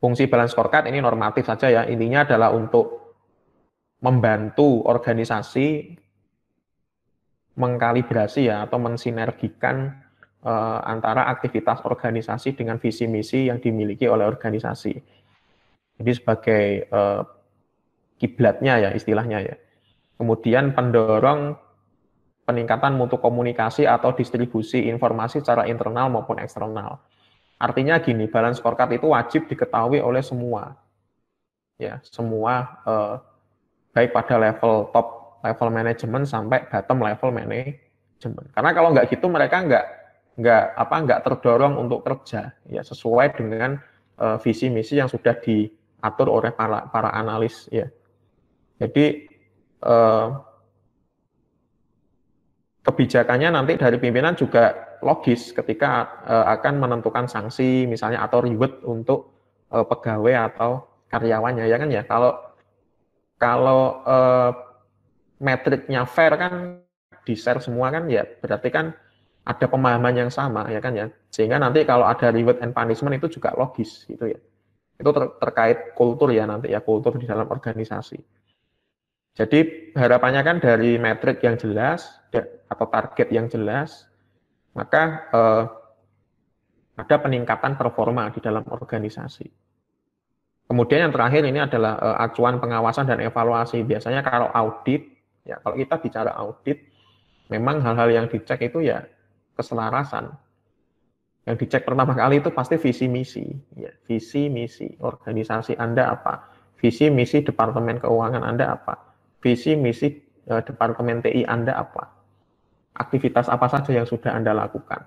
Fungsi balance scorecard ini normatif saja ya. Intinya adalah untuk membantu organisasi mengkalibrasi ya, atau mensinergikan antara aktivitas organisasi dengan visi misi yang dimiliki oleh organisasi. Jadi sebagai kiblatnya ya istilahnya ya. Kemudian pendorong peningkatan mutu komunikasi atau distribusi informasi secara internal maupun eksternal. Artinya gini, balance scorecard itu wajib diketahui oleh semua. Ya, semua baik pada level top level manajemen sampai bottom level manajemen. Karena kalau nggak gitu mereka nggak terdorong untuk kerja ya sesuai dengan visi misi yang sudah diatur oleh para analis ya. Jadi kebijakannya nanti dari pimpinan juga logis ketika akan menentukan sanksi misalnya atau reward untuk pegawai atau karyawannya ya kan ya. Kalau metriknya fair kan di-share semua kan ya, berarti kan ada pemahaman yang sama ya kan ya. Sehingga nanti kalau ada reward and punishment itu juga logis gitu ya. Itu terkait kultur ya nanti ya, kultur di dalam organisasi. Jadi harapannya kan dari metrik yang jelas atau target yang jelas, maka ada peningkatan performa di dalam organisasi. Kemudian yang terakhir ini adalah acuan pengawasan dan evaluasi. Biasanya kalau audit, ya kalau kita bicara audit, memang hal-hal yang dicek itu ya keselarasan. Yang dicek pertama kali itu pasti visi misi, ya visi misi organisasi Anda apa, visi misi departemen keuangan Anda apa, visi misi departemen TI Anda apa, aktivitas apa saja yang sudah Anda lakukan.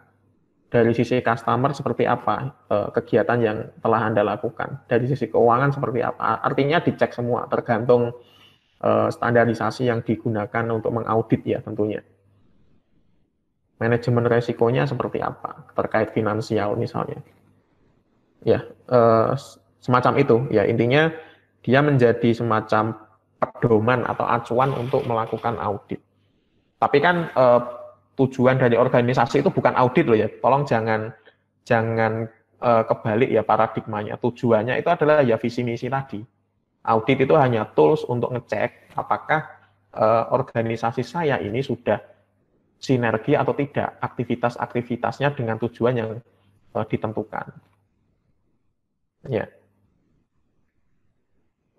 Dari sisi customer seperti apa kegiatan yang telah Anda lakukan, dari sisi keuangan seperti apa, artinya dicek semua tergantung standarisasi yang digunakan untuk mengaudit ya tentunya. Manajemen resikonya seperti apa terkait finansial misalnya. Ya, semacam itu ya, intinya dia menjadi semacam pedoman atau acuan untuk melakukan audit. Tapi kan tujuan dari organisasi itu bukan audit loh ya. Tolong jangan kebalik ya paradigmanya. Tujuannya itu adalah ya visi misi tadi. Audit itu hanya tools untuk ngecek apakah organisasi saya ini sudah sinergi atau tidak aktivitas-aktivitasnya dengan tujuan yang ditentukan. Ya.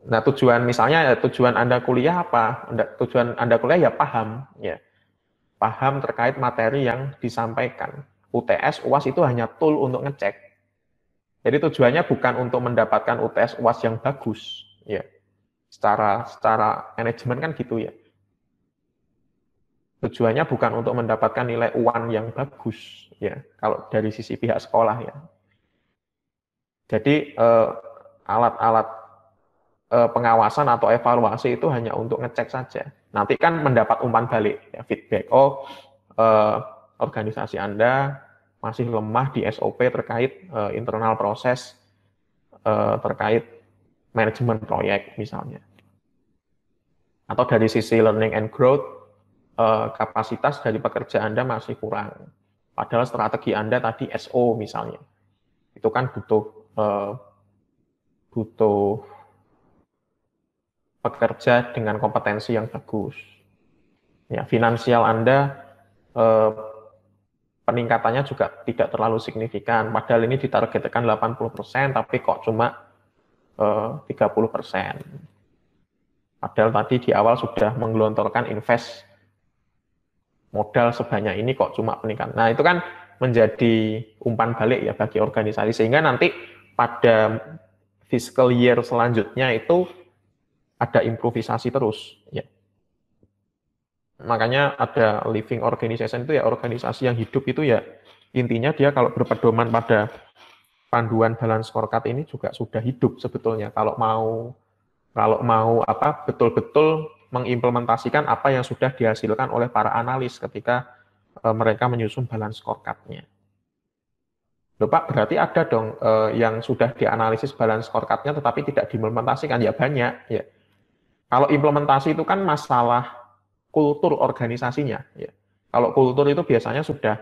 Nah, tujuan misalnya tujuan Anda kuliah apa? Tujuan Anda kuliah ya paham, ya. Paham terkait materi yang disampaikan. UTS, UAS itu hanya tool untuk ngecek. Jadi tujuannya bukan untuk mendapatkan UTS, UAS yang bagus, ya. Secara manajemen kan gitu ya. Tujuannya bukan untuk mendapatkan nilai UAN yang bagus, ya. Kalau dari sisi pihak sekolah ya. Jadi alat-alat pengawasan atau evaluasi itu hanya untuk ngecek saja. Nanti kan mendapat umpan balik, ya, feedback. Oh, organisasi Anda masih lemah di SOP terkait internal proses, terkait manajemen proyek misalnya. Atau dari sisi learning and growth, kapasitas dari pekerja Anda masih kurang. Padahal strategi Anda tadi SO misalnya. Itu kan butuh pekerja dengan kompetensi yang bagus. Ya, finansial Anda peningkatannya juga tidak terlalu signifikan. Padahal ini ditargetkan 80%, tapi kok cuma 30%. Padahal tadi di awal sudah menggelontorkan invest modal sebanyak ini kok cuma peningkatan. Nah, itu kan menjadi umpan balik ya bagi organisasi. Sehingga nanti pada fiscal year selanjutnya itu ada improvisasi terus. Ya. Makanya ada living organization itu ya organisasi yang hidup itu ya intinya dia kalau berpedoman pada panduan balance scorecard ini juga sudah hidup sebetulnya kalau mau betul-betul mengimplementasikan apa yang sudah dihasilkan oleh para analis ketika mereka menyusun balance scorecard-nya. Loh Pak, berarti ada dong yang sudah dianalisis balance scorecard-nya tetapi tidak diimplementasikan, ya banyak. Ya. Kalau implementasi itu kan masalah kultur organisasinya. Ya. Kalau kultur itu biasanya sudah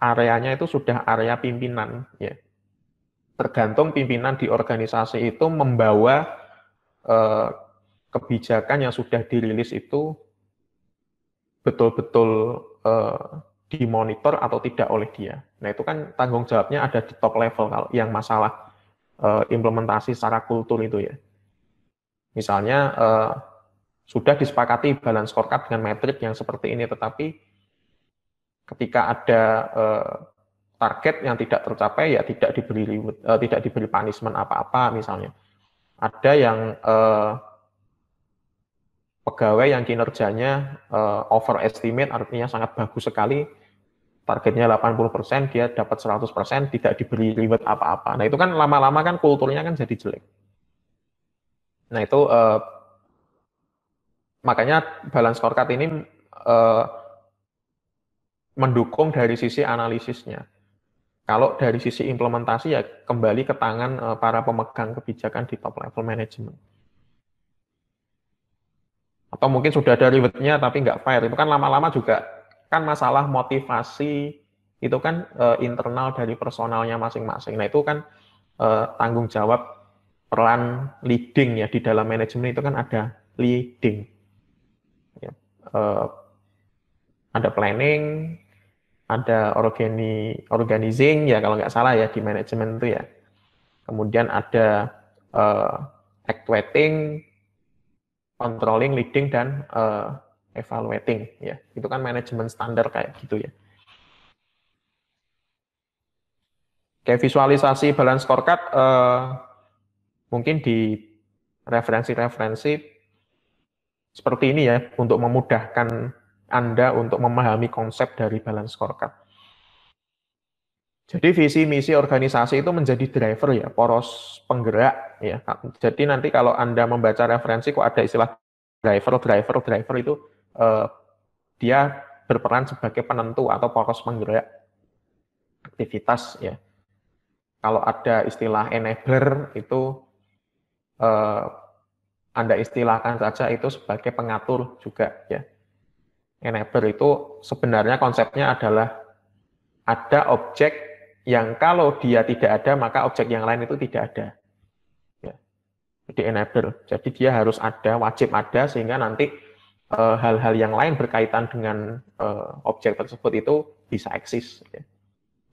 areanya itu sudah area pimpinan. Ya. Tergantung pimpinan di organisasi itu membawa kebijakan yang sudah dirilis itu betul-betul dimonitor atau tidak oleh dia. Nah itu kan tanggung jawabnya ada di top level kalau yang masalah implementasi secara kultur itu ya. Misalnya sudah disepakati balance scorecard dengan metrik yang seperti ini, tetapi ketika ada target yang tidak tercapai ya tidak diberi punishment apa-apa misalnya. Ada yang pegawai yang kinerjanya overestimate artinya sangat bagus sekali, targetnya 80%, dia dapat 100%, tidak diberi reward apa-apa. Nah itu kan lama-lama kan kulturnya kan jadi jelek. Nah itu makanya balance scorecard ini mendukung dari sisi analisisnya. Kalau dari sisi implementasi ya kembali ke tangan para pemegang kebijakan di top level management. Atau mungkin sudah ada reward-nya tapi nggak fair, itu kan lama-lama juga kan masalah motivasi itu kan internal dari personalnya masing-masing. Nah itu kan tanggung jawab peran leading ya di dalam manajemen itu kan ada leading, ya. Ada planning, ada organizing ya kalau nggak salah ya di manajemen itu ya. Kemudian ada actuating, controlling, leading, dan evaluating ya. Itu kan manajemen standar kayak gitu ya. Kayak visualisasi balance scorecard mungkin di referensi-referensi seperti ini ya untuk memudahkan Anda untuk memahami konsep dari balance scorecard. Jadi visi misi organisasi itu menjadi driver ya, poros penggerak ya. Jadi nanti kalau Anda membaca referensi kok ada istilah driver itu dia berperan sebagai penentu atau poros penggerak aktivitas ya. Kalau ada istilah enabler itu Anda istilahkan saja itu sebagai pengatur juga ya. Enabler itu sebenarnya konsepnya adalah ada objek yang kalau dia tidak ada, maka objek yang lain itu tidak ada. Ya. Jadi enabler. Jadi dia harus ada, wajib ada, sehingga nanti hal-hal yang lain berkaitan dengan objek tersebut itu bisa eksis. Ya.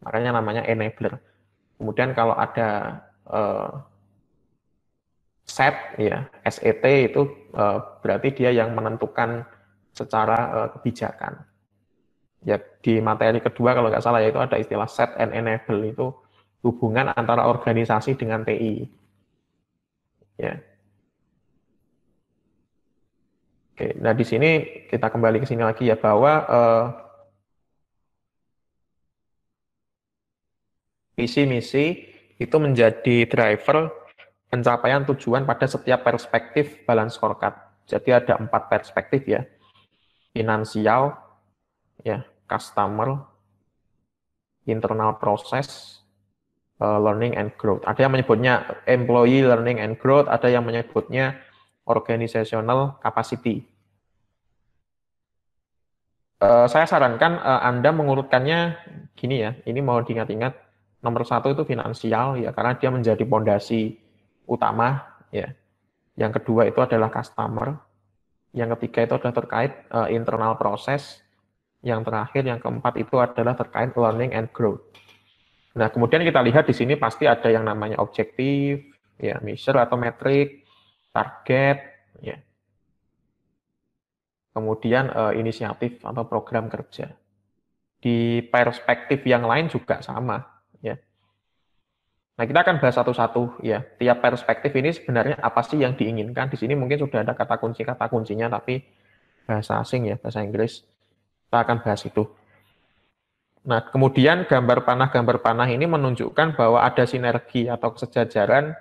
Makanya namanya enabler. Kemudian kalau ada SET ya, SET itu berarti dia yang menentukan secara kebijakan. Ya, di materi kedua kalau nggak salah ya itu ada istilah set and enable, itu hubungan antara organisasi dengan TI. Ya. Oke, nah di sini kita kembali ke sini lagi ya bahwa visi misi itu menjadi driver pencapaian tujuan pada setiap perspektif balance scorecard. Jadi ada 4 perspektif ya, finansial, ya, customer, internal process, learning and growth. Ada yang menyebutnya employee learning and growth, ada yang menyebutnya organizational capacity. Saya sarankan Anda mengurutkannya gini ya, ini mau diingat-ingat, nomor 1 itu finansial ya, karena dia menjadi pondasi utama ya. Yang kedua itu adalah customer, yang ketiga itu adalah terkait internal process, yang terakhir yang keempat itu adalah terkait learning and growth. Nah, kemudian kita lihat di sini pasti ada yang namanya objektif, ya, measure atau metrik, target, ya. Kemudian inisiatif atau program kerja. Di perspektif yang lain juga sama, ya. Nah, kita akan bahas satu-satu, ya. Tiap perspektif ini sebenarnya apa sih yang diinginkan? Di sini mungkin sudah ada kata kuncinya, tapi bahasa asing ya, bahasa Inggris. Kita akan bahas itu. Nah, kemudian gambar panah ini menunjukkan bahwa ada sinergi atau kesejajaran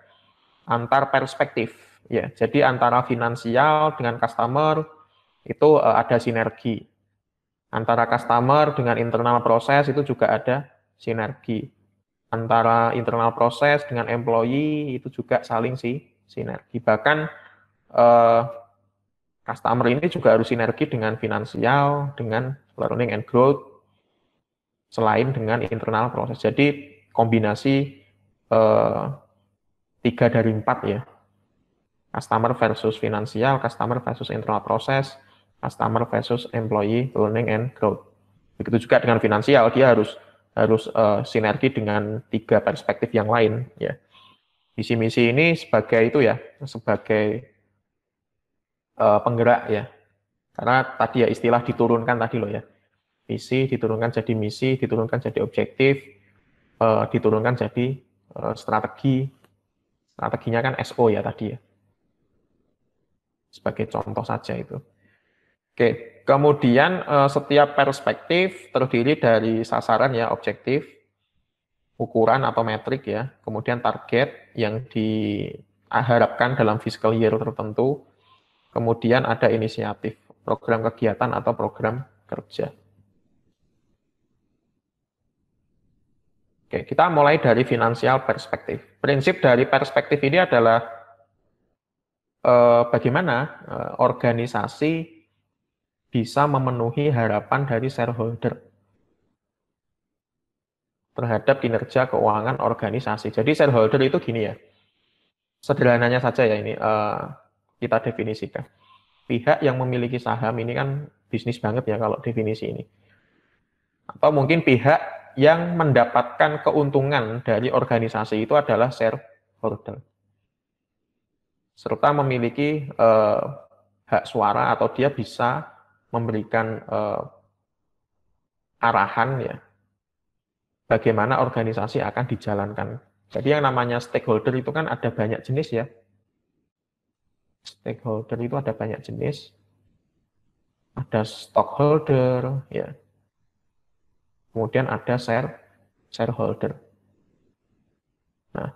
antar perspektif. Ya, jadi antara finansial dengan customer itu ada sinergi. Antara customer dengan internal proses itu juga ada sinergi. Antara internal proses dengan employee itu juga saling sinergi. Bahkan customer ini juga harus sinergi dengan finansial, dengan learning and growth, selain dengan internal proses. Jadi kombinasi 3 dari 4 ya. Customer versus finansial, customer versus internal proses, customer versus employee learning and growth. Begitu juga dengan finansial, dia harus sinergi dengan 3 perspektif yang lain ya. Visi misi ini sebagai itu ya, sebagai penggerak ya. Karena tadi ya istilah diturunkan tadi loh ya. Visi diturunkan jadi misi, diturunkan jadi objektif, diturunkan jadi strategi. Strateginya kan SO ya tadi ya. Sebagai contoh saja itu. Oke, kemudian setiap perspektif terdiri dari sasaran ya, objektif, ukuran atau metrik ya, kemudian target yang diharapkan dalam fiscal year tertentu, kemudian ada inisiatif, program kegiatan atau program kerja. Oke, kita mulai dari finansial perspektif. Prinsip dari perspektif ini adalah bagaimana organisasi bisa memenuhi harapan dari shareholder terhadap kinerja keuangan organisasi. Jadi shareholder itu gini ya, sederhananya saja ya ini kita definisikan. Pihak yang memiliki saham ini kan bisnis banget ya kalau definisi ini. Atau mungkin pihak yang mendapatkan keuntungan dari organisasi itu adalah shareholder. Serta memiliki hak suara atau dia bisa memberikan arahan ya bagaimana organisasi akan dijalankan. Jadi yang namanya stakeholder itu kan ada banyak jenis ya. Stakeholder itu ada banyak jenis. Ada stockholder ya. Kemudian ada shareholder. Nah,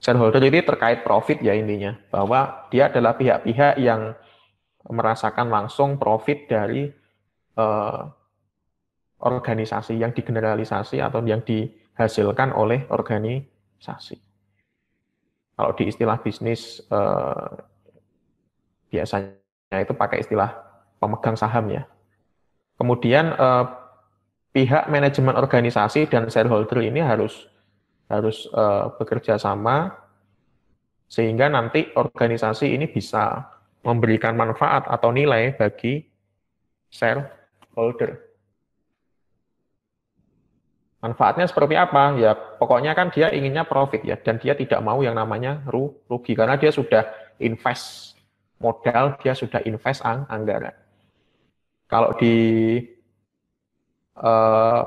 shareholder ini terkait profit ya intinya, bahwa dia adalah pihak-pihak yang merasakan langsung profit dari organisasi yang digeneralisasi atau yang dihasilkan oleh organisasi. Kalau di istilah bisnis biasanya itu pakai istilah pemegang saham ya. Kemudian pihak manajemen organisasi dan shareholder ini harus bekerja sama sehingga nanti organisasi ini bisa memberikan manfaat atau nilai bagi shareholder. Manfaatnya seperti apa? Ya pokoknya kan dia inginnya profit ya, dan dia tidak mau yang namanya rugi karena dia sudah invest modal, dia sudah invest anggaran. Kalau di eh,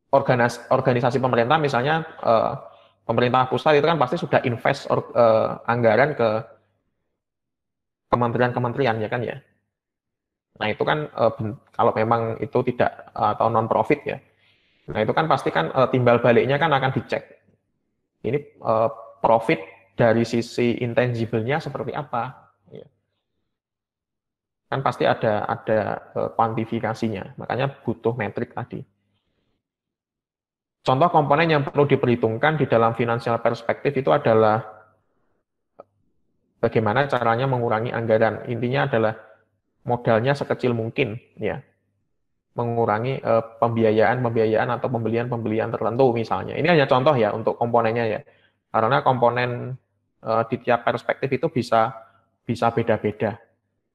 organisasi pemerintah misalnya pemerintah pusat itu kan pasti sudah invest anggaran ke kementerian-kementerian ya kan ya. Nah itu kan kalau memang itu tidak atau non profit ya. Nah itu kan pasti kan timbal baliknya kan akan dicek. Ini profit dari sisi intangible-nya seperti apa? Ya. Kan pasti ada kuantifikasinya. Makanya butuh metrik tadi. Contoh komponen yang perlu diperhitungkan di dalam financial perspektif itu adalah bagaimana caranya mengurangi anggaran. Intinya adalah modalnya sekecil mungkin, ya, mengurangi pembiayaan atau pembelian tertentu misalnya. Ini hanya contoh ya untuk komponennya ya, karena komponen di tiap perspektif itu bisa beda-beda.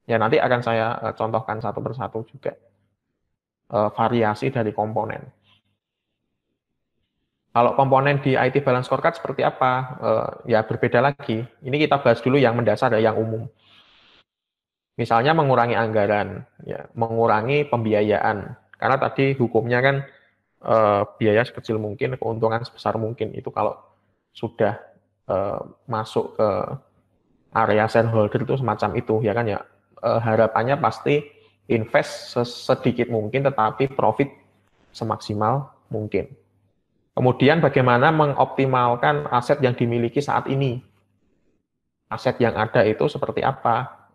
Ya nanti akan saya contohkan satu persatu juga variasi dari komponen. Kalau komponen di IT Balance Scorecard seperti apa? Ya berbeda lagi. Ini kita bahas dulu yang mendasar ya, yang umum. Misalnya mengurangi anggaran, ya, mengurangi pembiayaan. Karena tadi hukumnya kan biaya sekecil mungkin, keuntungan sebesar mungkin. Itu kalau sudah masuk ke area shareholder itu semacam itu, ya kan ya. Harapannya pasti invest sedikit mungkin, tetapi profit semaksimal mungkin. Kemudian bagaimana mengoptimalkan aset yang dimiliki saat ini. Aset yang ada itu seperti apa?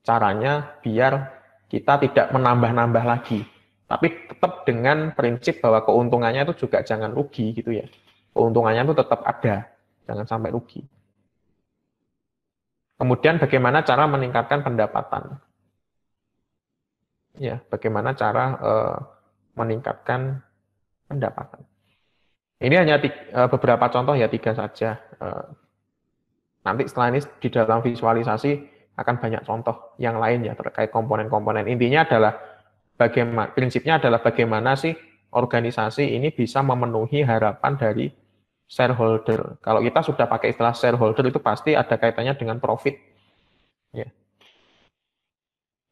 Caranya biar kita tidak menambah-nambah lagi. Tapi tetap dengan prinsip bahwa keuntungannya itu juga jangan rugi gitu ya. Keuntungannya itu tetap ada, jangan sampai rugi. Kemudian bagaimana cara meningkatkan pendapatan? Ya, bagaimana cara meningkatkan pendapatan? Ini hanya beberapa contoh ya, 3 saja. Nanti setelah ini di dalam visualisasi akan banyak contoh yang lain ya terkait komponen-komponen. Intinya adalah prinsipnya adalah bagaimana sih organisasi ini bisa memenuhi harapan dari shareholder. Kalau kita sudah pakai istilah shareholder itu pasti ada kaitannya dengan profit. Ya.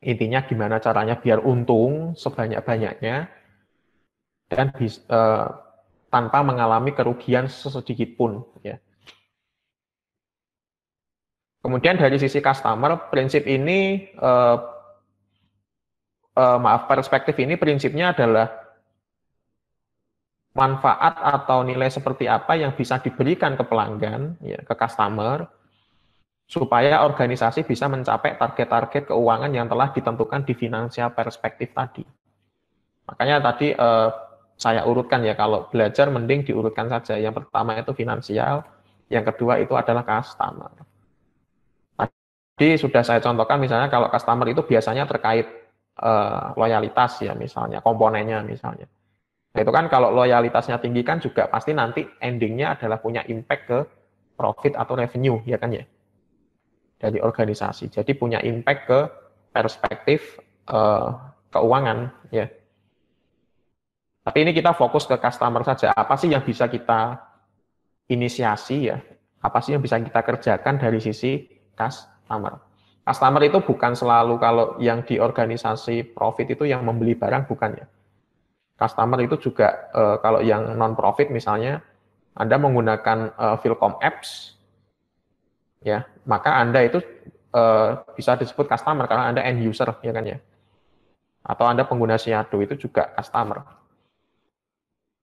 Intinya gimana caranya biar untung sebanyak-banyaknya dan tanpa mengalami kerugian sesedikit pun. Ya. Kemudian dari sisi customer, prinsip ini perspektif ini prinsipnya adalah manfaat atau nilai seperti apa yang bisa diberikan ke pelanggan, ya, ke customer, supaya organisasi bisa mencapai target-target keuangan yang telah ditentukan di finansial perspektif tadi. Makanya tadi saya urutkan ya, kalau belajar mending diurutkan saja. Yang pertama itu finansial, yang kedua itu adalah customer. Tadi sudah saya contohkan misalnya kalau customer itu biasanya terkait loyalitas ya misalnya, komponennya misalnya. Nah itu kan kalau loyalitasnya tinggi kan juga pasti nanti endingnya adalah punya impact ke profit atau revenue ya kan ya dari organisasi. Jadi punya impact ke perspektif keuangan ya. Tapi ini kita fokus ke customer saja. Apa sih yang bisa kita inisiasi ya? Apa sih yang bisa kita kerjakan dari sisi customer? Customer itu bukan selalu kalau yang di organisasi profit itu yang membeli barang, bukan ya. Customer itu juga kalau yang non profit misalnya Anda menggunakan Philcom apps ya, maka Anda itu bisa disebut customer karena Anda end user ya kan ya. Atau Anda pengguna Shadow itu juga customer.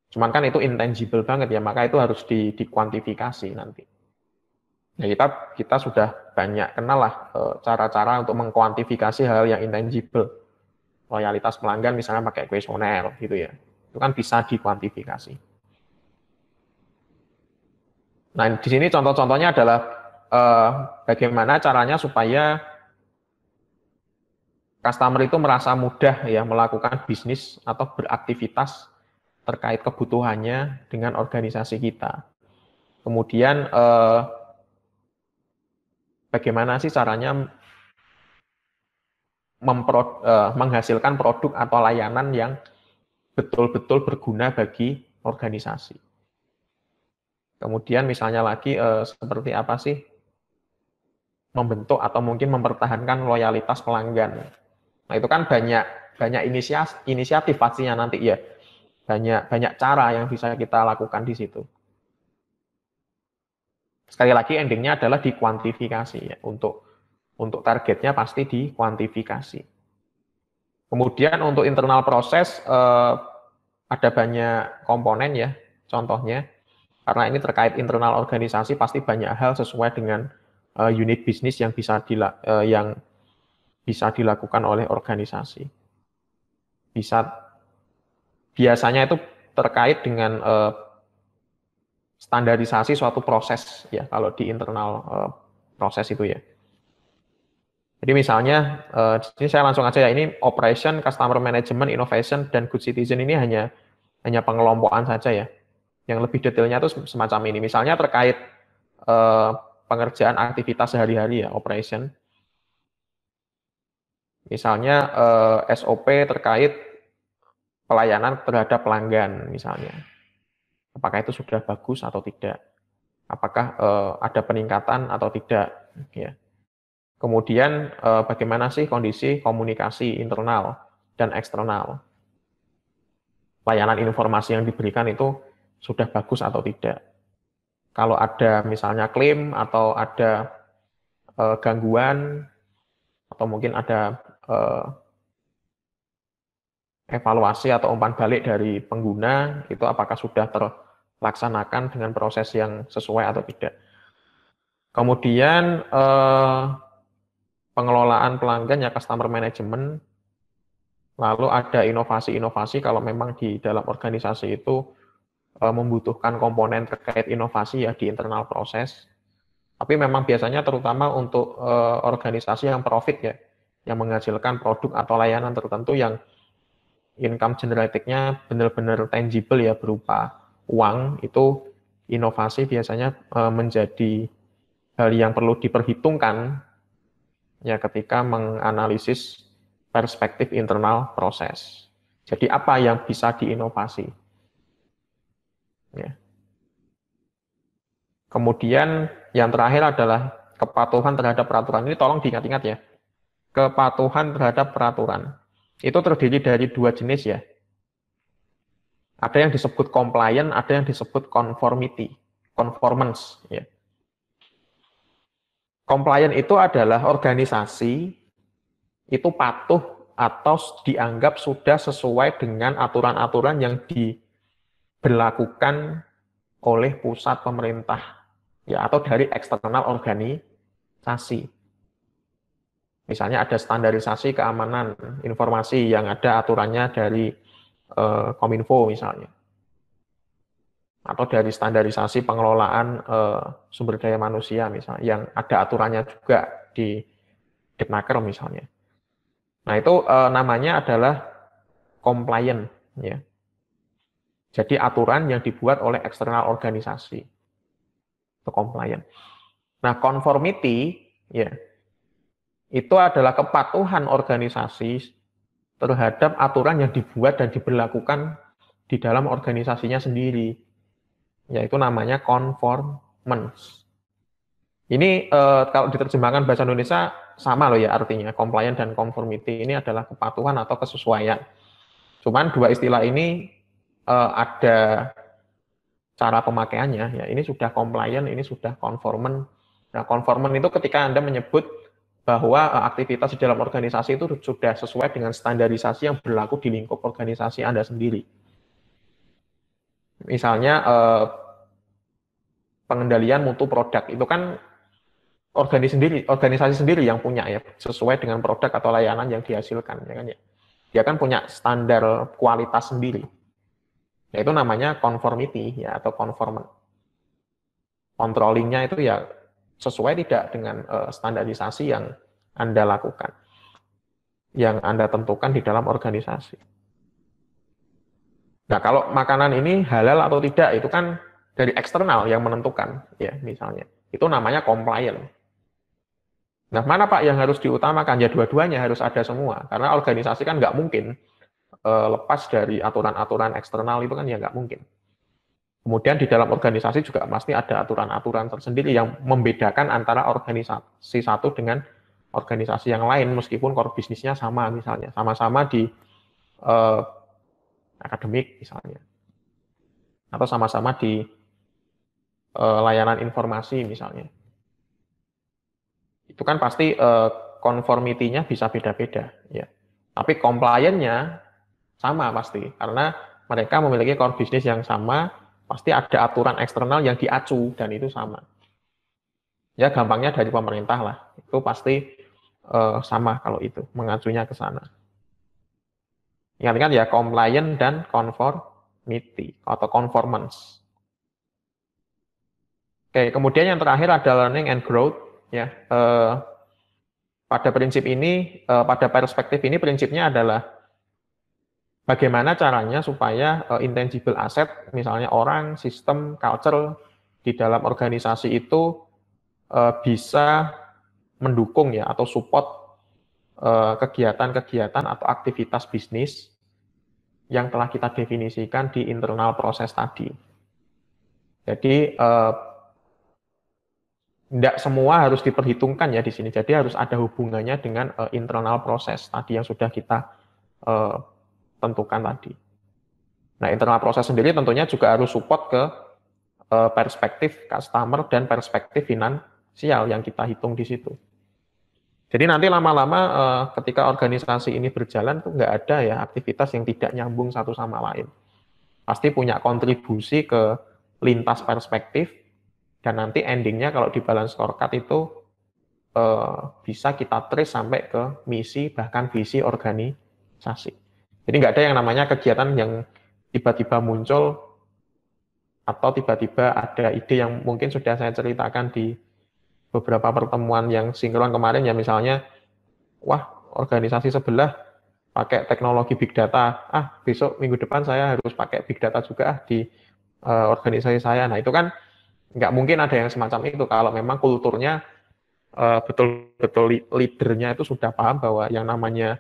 Cuman kan itu intangible banget ya, maka itu harus dikuantifikasi nanti. Nah, kita sudah banyak kenal lah cara-cara untuk mengkuantifikasi hal yang intangible. Loyalitas pelanggan misalnya pakai kuesioner gitu ya. Itu kan bisa dikuantifikasi. Nah, di sini contoh-contohnya adalah bagaimana caranya supaya customer itu merasa mudah ya melakukan bisnis atau beraktivitas terkait kebutuhannya dengan organisasi kita. Kemudian bagaimana sih caranya menghasilkan produk atau layanan yang betul-betul berguna bagi organisasi. Kemudian misalnya lagi seperti apa sih membentuk atau mungkin mempertahankan loyalitas pelanggan. Nah, itu kan banyak inisiatif pastinya nanti ya. Banyak cara yang bisa kita lakukan di situ. Sekali lagi endingnya adalah dikuantifikasi ya. Untuk targetnya pasti dikuantifikasi. Kemudian untuk internal proses ada banyak komponen ya. Contohnya karena ini terkait internal organisasi pasti banyak hal sesuai dengan unit bisnis yang bisa dilakukan oleh organisasi. Biasanya itu terkait dengan standarisasi suatu proses ya kalau di internal proses itu ya. Jadi misalnya ini saya langsung aja ya, ini operation, customer management, innovation dan good citizen ini hanya pengelompokan saja ya. Yang lebih detailnya itu semacam ini. Misalnya terkait pengerjaan aktivitas sehari-hari ya, operation. Misalnya SOP terkait pelayanan terhadap pelanggan misalnya. Apakah itu sudah bagus atau tidak? Apakah ada peningkatan atau tidak? Ya. Kemudian bagaimana sih kondisi komunikasi internal dan eksternal? Layanan informasi yang diberikan itu sudah bagus atau tidak? Kalau ada misalnya klaim atau ada gangguan atau mungkin ada evaluasi atau umpan balik dari pengguna, itu apakah sudah terlaksanakan dengan proses yang sesuai atau tidak. Kemudian pengelolaan pelanggan ya customer management, lalu ada inovasi-inovasi kalau memang di dalam organisasi itu membutuhkan komponen terkait inovasi ya di internal proses. Tapi memang biasanya terutama untuk organisasi yang profit ya, yang menghasilkan produk atau layanan tertentu yang income generating-nya benar-benar tangible ya berupa uang, itu inovasi biasanya menjadi hal yang perlu diperhitungkan ya ketika menganalisis perspektif internal proses. Jadi apa yang bisa diinovasi? Ya. Kemudian yang terakhir adalah kepatuhan terhadap peraturan. Ini tolong diingat-ingat ya. Kepatuhan terhadap peraturan. Itu terdiri dari dua jenis ya. Ada yang disebut compliant, ada yang disebut conformance. Ya. Compliant itu adalah organisasi itu patuh atau dianggap sudah sesuai dengan aturan-aturan yang diberlakukan oleh pusat pemerintah ya atau dari eksternal organisasi. Misalnya ada standarisasi keamanan informasi yang ada aturannya dari Kominfo misalnya. Atau dari standarisasi pengelolaan sumber daya manusia misalnya yang ada aturannya juga di Depnaker misalnya. Nah, itu namanya adalah compliant ya. Jadi aturan yang dibuat oleh eksternal organisasi. Itu compliant. Nah, conformity ya itu adalah kepatuhan organisasi terhadap aturan yang dibuat dan diberlakukan di dalam organisasinya sendiri. Yaitu namanya conformance. Ini kalau diterjemahkan bahasa Indonesia sama loh ya artinya. Compliant dan conformity ini adalah kepatuhan atau kesesuaian. Cuman dua istilah ini ada cara pemakaiannya. Ya, ini sudah compliant, ini sudah conformant. Nah, conformant itu ketika Anda menyebut bahwa aktivitas di dalam organisasi itu sudah sesuai dengan standarisasi yang berlaku di lingkup organisasi Anda sendiri. Misalnya pengendalian mutu produk itu kan organisasi sendiri yang punya ya, sesuai dengan produk atau layanan yang dihasilkan ya kan ya. Dia kan punya standar kualitas sendiri. Yaitu namanya conformity ya atau conformant. Controllingnya itu ya sesuai tidak dengan standarisasi yang Anda lakukan, yang Anda tentukan di dalam organisasi. Nah, kalau makanan ini halal atau tidak itu kan dari eksternal yang menentukan, ya misalnya. Itu namanya compliant. Nah, mana Pak yang harus diutamakan? Ya dua-duanya harus ada semua, karena organisasi kan nggak mungkin lepas dari aturan-aturan eksternal itu kan ya nggak mungkin. Kemudian di dalam organisasi juga pasti ada aturan-aturan tersendiri yang membedakan antara organisasi satu dengan organisasi yang lain, meskipun core bisnisnya sama misalnya, sama-sama di akademik misalnya, atau sama-sama di layanan informasi misalnya. Itu kan pasti conformity-nya bisa beda-beda, ya. Tapi compliance-nya sama pasti, karena mereka memiliki core bisnis yang sama, pasti ada aturan eksternal yang diacu, dan itu sama. Ya gampangnya dari pemerintah lah, itu pasti sama kalau itu, mengacunya ke sana. Ingat-ingat ya, compliance dan conformity, atau conformance. Oke, kemudian yang terakhir ada learning and growth. Ya, pada prinsip ini, pada perspektif ini, prinsipnya adalah bagaimana caranya supaya intangible asset, misalnya orang, sistem, culture di dalam organisasi itu bisa mendukung ya atau support kegiatan-kegiatan atau aktivitas bisnis yang telah kita definisikan di internal proses tadi. Jadi tidak semua harus diperhitungkan ya di sini. Jadi harus ada hubungannya dengan internal proses tadi yang sudah kita tentukan tadi. Nah, internal proses sendiri tentunya juga harus support ke perspektif customer dan perspektif finansial yang kita hitung di situ. Jadi nanti lama-lama ketika organisasi ini berjalan tuh nggak ada ya aktivitas yang tidak nyambung satu sama lain. Pasti punya kontribusi ke lintas perspektif, dan nanti endingnya kalau di balance scorecard itu bisa kita trace sampai ke misi bahkan visi organisasi. Jadi nggak ada yang namanya kegiatan yang tiba-tiba muncul atau tiba-tiba ada ide yang mungkin sudah saya ceritakan di beberapa pertemuan yang sinkron kemarin ya, misalnya, wah organisasi sebelah pakai teknologi big data, besok minggu depan saya harus pakai big data juga di organisasi saya. Nah itu kan nggak mungkin ada yang semacam itu kalau memang kulturnya betul-betul leadernya itu sudah paham bahwa yang namanya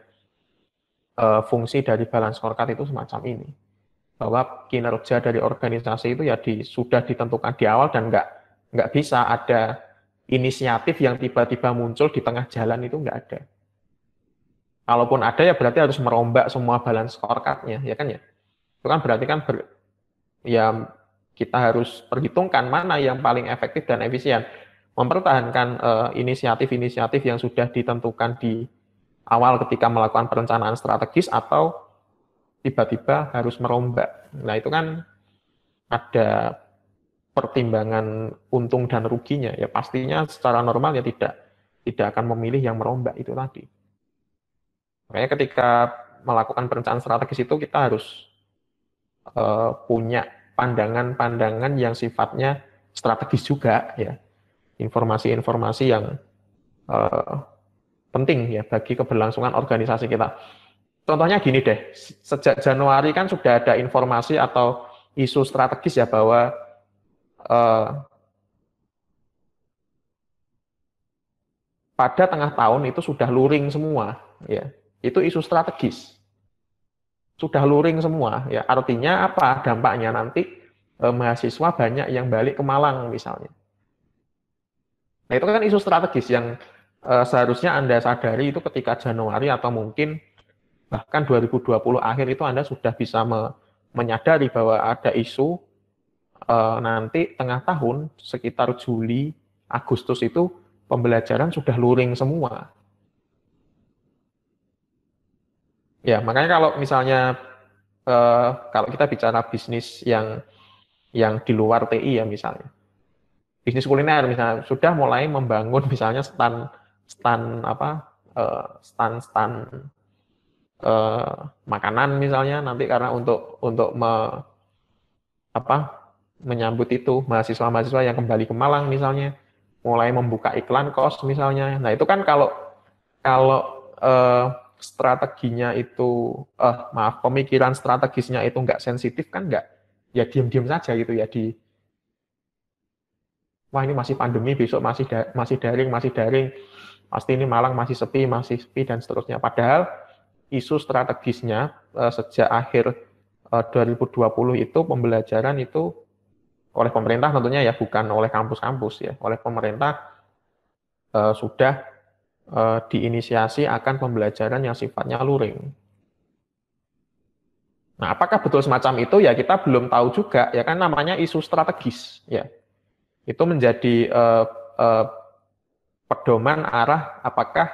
fungsi dari balance scorecard itu semacam ini. Bahwa kinerja dari organisasi itu ya sudah ditentukan di awal, dan nggak bisa ada inisiatif yang tiba-tiba muncul di tengah jalan, itu nggak ada. Kalaupun ada ya berarti harus merombak semua balance scorecard-nya, ya kan ya. Itu kan berarti kan ya kita harus perhitungkan mana yang paling efektif dan efisien. Mempertahankan inisiatif-inisiatif yang sudah ditentukan di awal ketika melakukan perencanaan strategis, atau tiba-tiba harus merombak. Nah itu kan ada pertimbangan untung dan ruginya. Ya pastinya secara normal ya tidak akan memilih yang merombak itu tadi. Makanya ketika melakukan perencanaan strategis itu kita harus punya pandangan-pandangan yang sifatnya strategis juga ya. Informasi-informasi yang penting ya bagi keberlangsungan organisasi kita. Contohnya gini deh, sejak Januari kan sudah ada informasi atau isu strategis ya bahwa pada tengah tahun itu sudah luring semua, ya. Itu isu strategis. Sudah luring semua, ya. Artinya apa? Dampaknya nanti mahasiswa banyak yang balik ke Malang misalnya. Nah, itu kan isu strategis yang seharusnya Anda sadari itu ketika Januari, atau mungkin bahkan 2020 akhir itu Anda sudah bisa menyadari bahwa ada isu nanti tengah tahun sekitar Juli, Agustus itu pembelajaran sudah luring semua. Ya, makanya kalau misalnya kalau kita bicara bisnis yang di luar TI ya misalnya, bisnis kuliner misalnya sudah mulai membangun misalnya stand makanan misalnya, nanti karena untuk menyambut itu mahasiswa-mahasiswa yang kembali ke Malang misalnya, mulai membuka iklan kos misalnya. Nah itu kan kalau strateginya itu pemikiran strategisnya itu nggak sensitif kan, nggak ya diam-diam saja gitu ya, wah ini masih pandemi, besok masih daring, pasti ini Malang masih sepi dan seterusnya. Padahal isu strategisnya sejak akhir 2020 itu pembelajaran itu oleh pemerintah tentunya ya, bukan oleh kampus-kampus ya, oleh pemerintah sudah diinisiasi akan pembelajaran yang sifatnya luring. Nah, apakah betul semacam itu ya kita belum tahu juga ya, kan namanya isu strategis ya. Itu menjadi pedoman arah apakah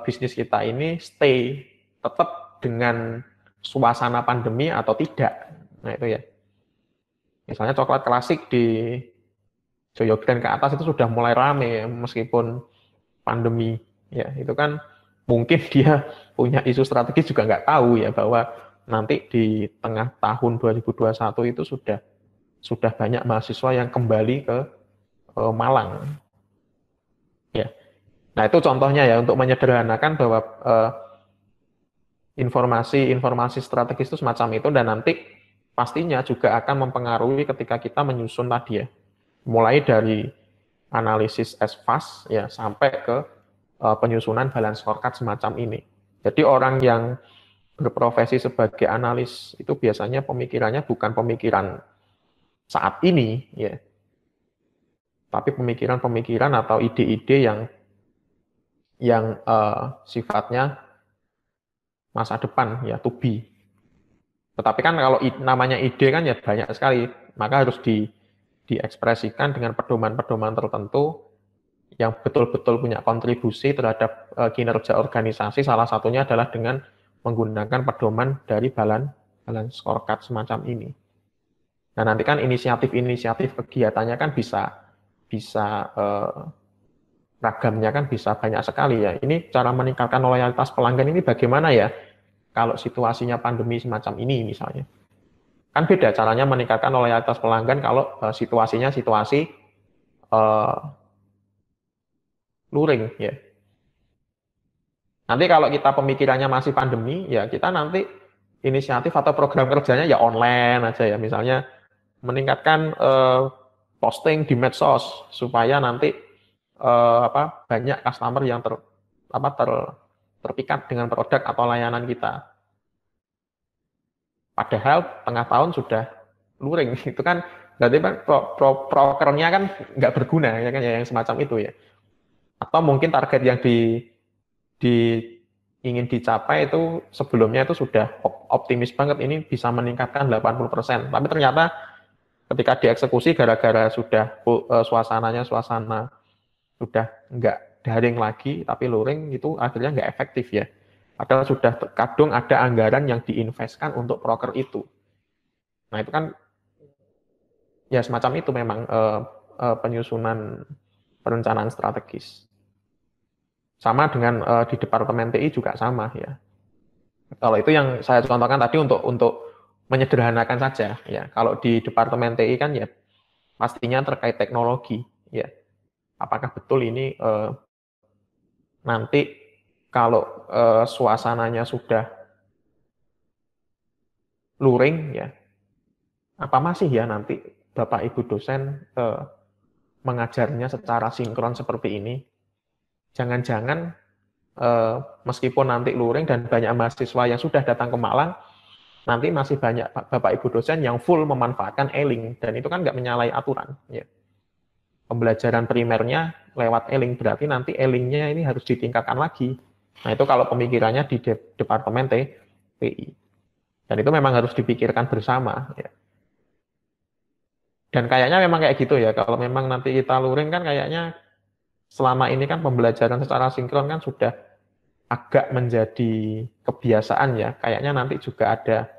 bisnis kita ini stay tetap dengan suasana pandemi atau tidak. Nah, itu ya. Misalnya coklat klasik di Joyo Grand ke atas itu sudah mulai rame ya, meskipun pandemi ya, itu kan mungkin dia punya isu strategis juga nggak tahu ya, bahwa nanti di tengah tahun 2021 itu sudah banyak mahasiswa yang kembali ke Malang ya. Nah, itu contohnya ya, untuk menyederhanakan bahwa informasi strategis itu semacam itu, dan nanti pastinya juga akan mempengaruhi ketika kita menyusun tadi ya, mulai dari analisis as-fast ya sampai ke penyusunan balance scorecard semacam ini. Jadi orang yang berprofesi sebagai analis itu biasanya pemikirannya bukan pemikiran saat ini ya, tapi pemikiran-pemikiran atau ide-ide yang sifatnya masa depan ya, to be. Tetapi kan kalau namanya ide kan ya banyak sekali, maka harus diekspresikan dengan pedoman-pedoman tertentu yang betul-betul punya kontribusi terhadap kinerja organisasi. Salah satunya adalah dengan menggunakan pedoman dari balance scorecard semacam ini. Nah, nanti kan inisiatif-inisiatif kegiatannya kan bisa ragamnya kan bisa banyak sekali ya. Ini cara meningkatkan loyalitas pelanggan ini bagaimana ya kalau situasinya pandemi semacam ini misalnya. Kan beda caranya meningkatkan loyalitas pelanggan kalau situasinya situasi luring ya. Nanti kalau kita pemikirannya masih pandemi ya, kita nanti inisiatif atau program kerjanya ya online aja ya. Misalnya meningkatkan posting di medsos supaya nanti banyak customer yang terpikat dengan produk atau layanan kita. Padahal tengah tahun sudah luring, itu kan berarti kan prokernya kan nggak berguna ya kan ya, yang semacam itu ya. Atau mungkin target yang ingin dicapai itu sebelumnya itu sudah optimis banget, ini bisa meningkatkan 80%. Tapi ternyata ketika dieksekusi gara-gara sudah suasana sudah nggak daring lagi tapi luring, itu akhirnya nggak efektif ya. Padahal sudah kadung ada anggaran yang diinvestkan untuk proker itu. Nah, itu kan ya semacam itu memang penyusunan perencanaan strategis. Sama dengan di Departemen TI juga sama ya. Kalau itu yang saya contohkan tadi untuk menyederhanakan saja ya. Kalau di Departemen TI kan ya pastinya terkait teknologi ya. Apakah betul ini nanti kalau suasananya sudah luring ya, apa masih ya nanti Bapak Ibu dosen mengajarnya secara sinkron seperti ini? Jangan-jangan meskipun nanti luring dan banyak mahasiswa yang sudah datang ke Malang, nanti masih banyak Bapak Ibu dosen yang full memanfaatkan e-link, dan itu kan nggak menyalahi aturan ya. Pembelajaran primernya lewat e-link, berarti nanti e-linknya ini harus ditingkatkan lagi. Nah, itu kalau pemikirannya di Departemen TI. Dan itu memang harus dipikirkan bersama ya. Dan kayaknya memang kayak gitu ya, kalau memang nanti kita luring kan kayaknya selama ini kan pembelajaran secara sinkron kan sudah agak menjadi kebiasaan ya. Kayaknya nanti juga ada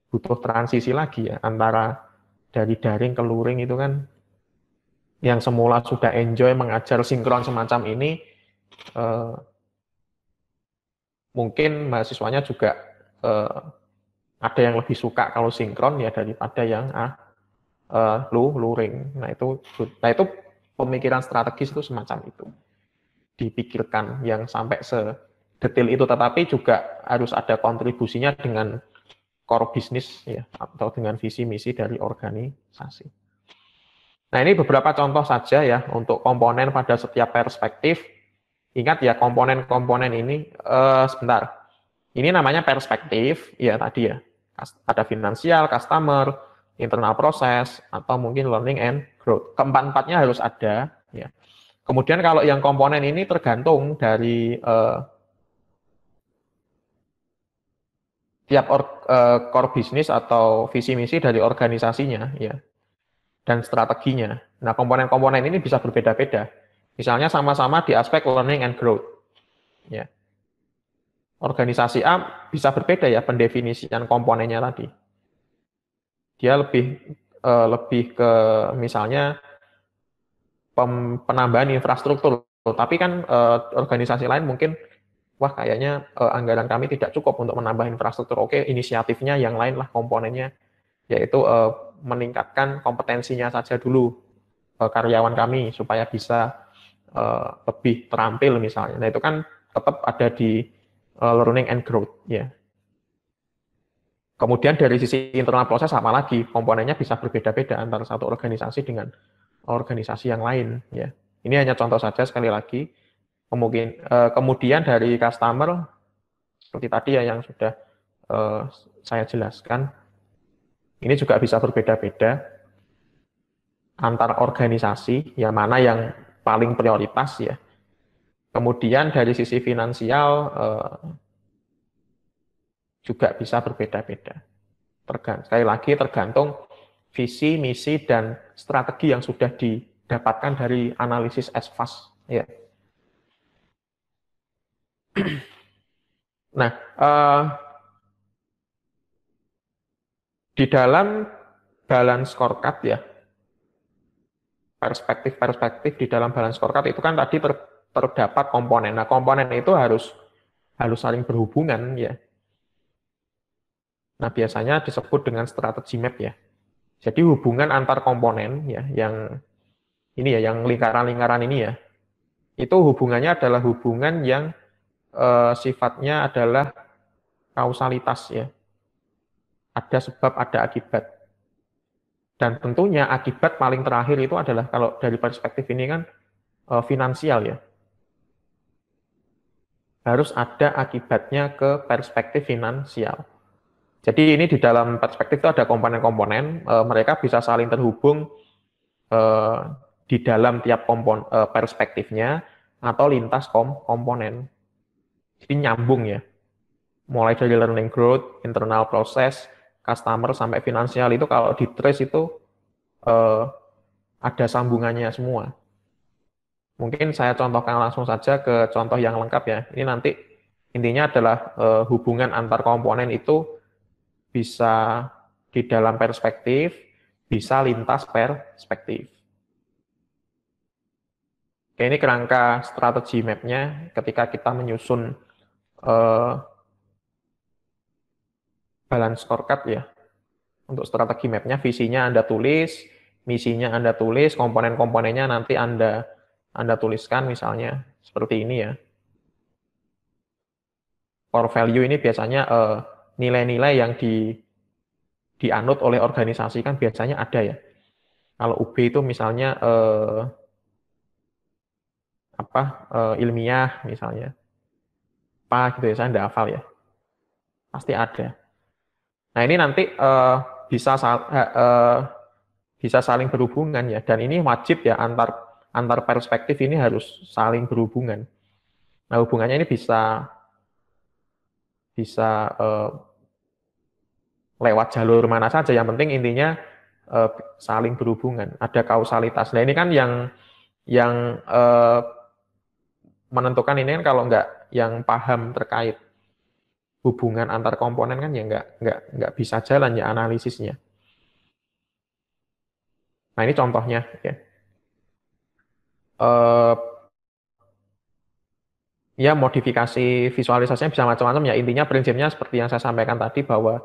butuh transisi lagi ya, antara dari daring ke luring. Itu kan yang semula sudah enjoy mengajar sinkron semacam ini, mungkin mahasiswanya juga ada yang lebih suka kalau sinkron ya daripada yang luring. Nah itu pemikiran strategis itu semacam itu, dipikirkan yang sampai sedetail itu, tetapi juga harus ada kontribusinya dengan core bisnis ya, atau dengan visi misi dari organisasi. Nah, ini beberapa contoh saja ya untuk komponen pada setiap perspektif. Ingat ya, komponen-komponen ini, sebentar. Ini namanya perspektif, ya tadi ya. Ada finansial, customer, internal proses, atau mungkin learning and growth. Keempat-empatnya harus ada. Ya. Kemudian kalau yang komponen ini tergantung dari tiap core bisnis atau visi misi dari organisasinya, ya, dan strateginya. Nah, komponen-komponen ini bisa berbeda-beda. Misalnya sama-sama di aspek learning and growth. Ya. Organisasi A bisa berbeda ya pendefinisian komponennya tadi. Dia lebih ke misalnya penambahan infrastruktur. Tapi kan organisasi lain mungkin wah kayaknya anggaran kami tidak cukup untuk menambah infrastruktur. Oke, inisiatifnya yang lain lah komponennya, yaitu meningkatkan kompetensinya saja dulu karyawan kami supaya bisa lebih terampil misalnya. Nah itu kan tetap ada di learning and growth ya. Kemudian dari sisi internal proses apalagi komponennya bisa berbeda-beda antara satu organisasi dengan organisasi yang lain ya. Ini hanya contoh saja sekali lagi. Kemudian dari customer seperti tadi ya yang sudah saya jelaskan, ini juga bisa berbeda-beda antar organisasi, yang mana yang paling prioritas ya. Kemudian dari sisi finansial juga bisa berbeda-beda. Sekali lagi tergantung visi, misi, dan strategi yang sudah didapatkan dari analisis SFAS. Ya. Nah, di dalam balance scorecard ya, perspektif-perspektif di dalam balance scorecard itu kan tadi terdapat komponen. Nah, komponen itu harus saling berhubungan ya. Nah, biasanya disebut dengan strategi map ya. Jadi hubungan antar komponen ya, yang ini ya, yang lingkaran-lingkaran ini ya, itu hubungannya adalah hubungan yang sifatnya adalah kausalitas ya. Ada sebab, ada akibat. Dan tentunya akibat paling terakhir itu adalah kalau dari perspektif ini kan finansial ya. Harus ada akibatnya ke perspektif finansial. Jadi ini di dalam perspektif itu ada komponen-komponen, mereka bisa saling terhubung di dalam tiap perspektifnya atau lintas komponen. Jadi nyambung ya. Mulai dari learning growth, internal process, customer sampai finansial itu kalau di trace itu ada sambungannya semua. Mungkin saya contohkan langsung saja ke contoh yang lengkap ya. Ini nanti intinya adalah hubungan antar komponen itu bisa di dalam perspektif, bisa lintas perspektif. Oke, ini kerangka strategi map-nya ketika kita menyusun balance scorecard ya. Untuk strategi map-nya, visinya Anda tulis, misinya Anda tulis, komponen-komponennya nanti Anda tuliskan misalnya seperti ini ya. Core value ini biasanya nilai-nilai yang dianut oleh organisasi kan biasanya ada ya. Kalau UB itu misalnya ilmiah misalnya. Apa gitu ya, saya tidak hafal ya. Pasti ada. Nah, ini nanti bisa saling berhubungan ya, dan ini wajib ya antar perspektif ini harus saling berhubungan. Nah, hubungannya ini bisa lewat jalur mana saja, yang penting intinya saling berhubungan, ada kausalitas. Nah, ini kan yang menentukan ini kan kalau nggak yang paham terkait hubungan antar komponen kan ya nggak bisa jalan ya analisisnya. Nah, ini contohnya ya. Ya, modifikasi visualisasinya bisa macam-macam ya. Intinya prinsipnya seperti yang saya sampaikan tadi bahwa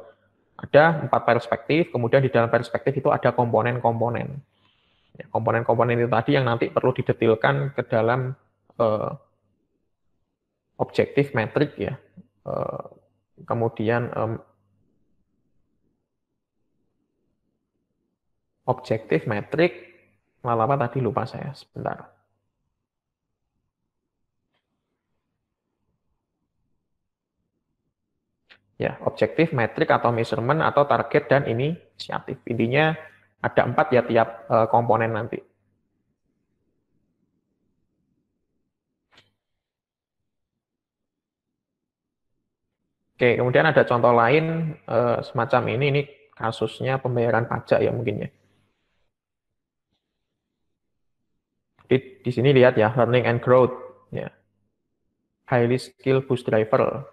ada 4 perspektif, kemudian di dalam perspektif itu ada komponen-komponen. Ya, komponen-komponen itu tadi yang nanti perlu didetilkan ke dalam objektif metrik ya. Kemudian objektif metrik, lalu apa tadi lupa saya sebentar. Ya, objektif, metrik atau measurement atau target dan inisiatif. Intinya ada 4 ya tiap komponen nanti. Oke, kemudian ada contoh lain semacam ini kasusnya pembayaran pajak ya mungkin ya. Jadi di sini lihat ya, learning and growth ya. Highly skill bus driver.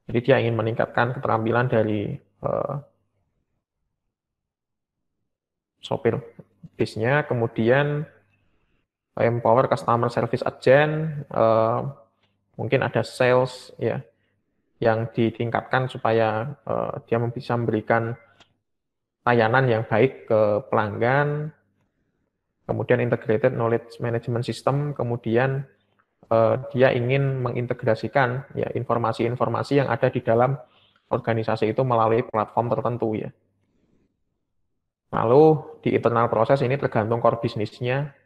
Jadi dia ingin meningkatkan keterampilan dari sopir bisnya, kemudian empower customer service agent, mungkin ada sales ya yang ditingkatkan supaya dia bisa memberikan layanan yang baik ke pelanggan, kemudian integrated knowledge management system, kemudian dia ingin mengintegrasikan ya informasi-informasi yang ada di dalam organisasi itu melalui platform tertentu ya. Lalu di internal proses ini tergantung core bisnisnya,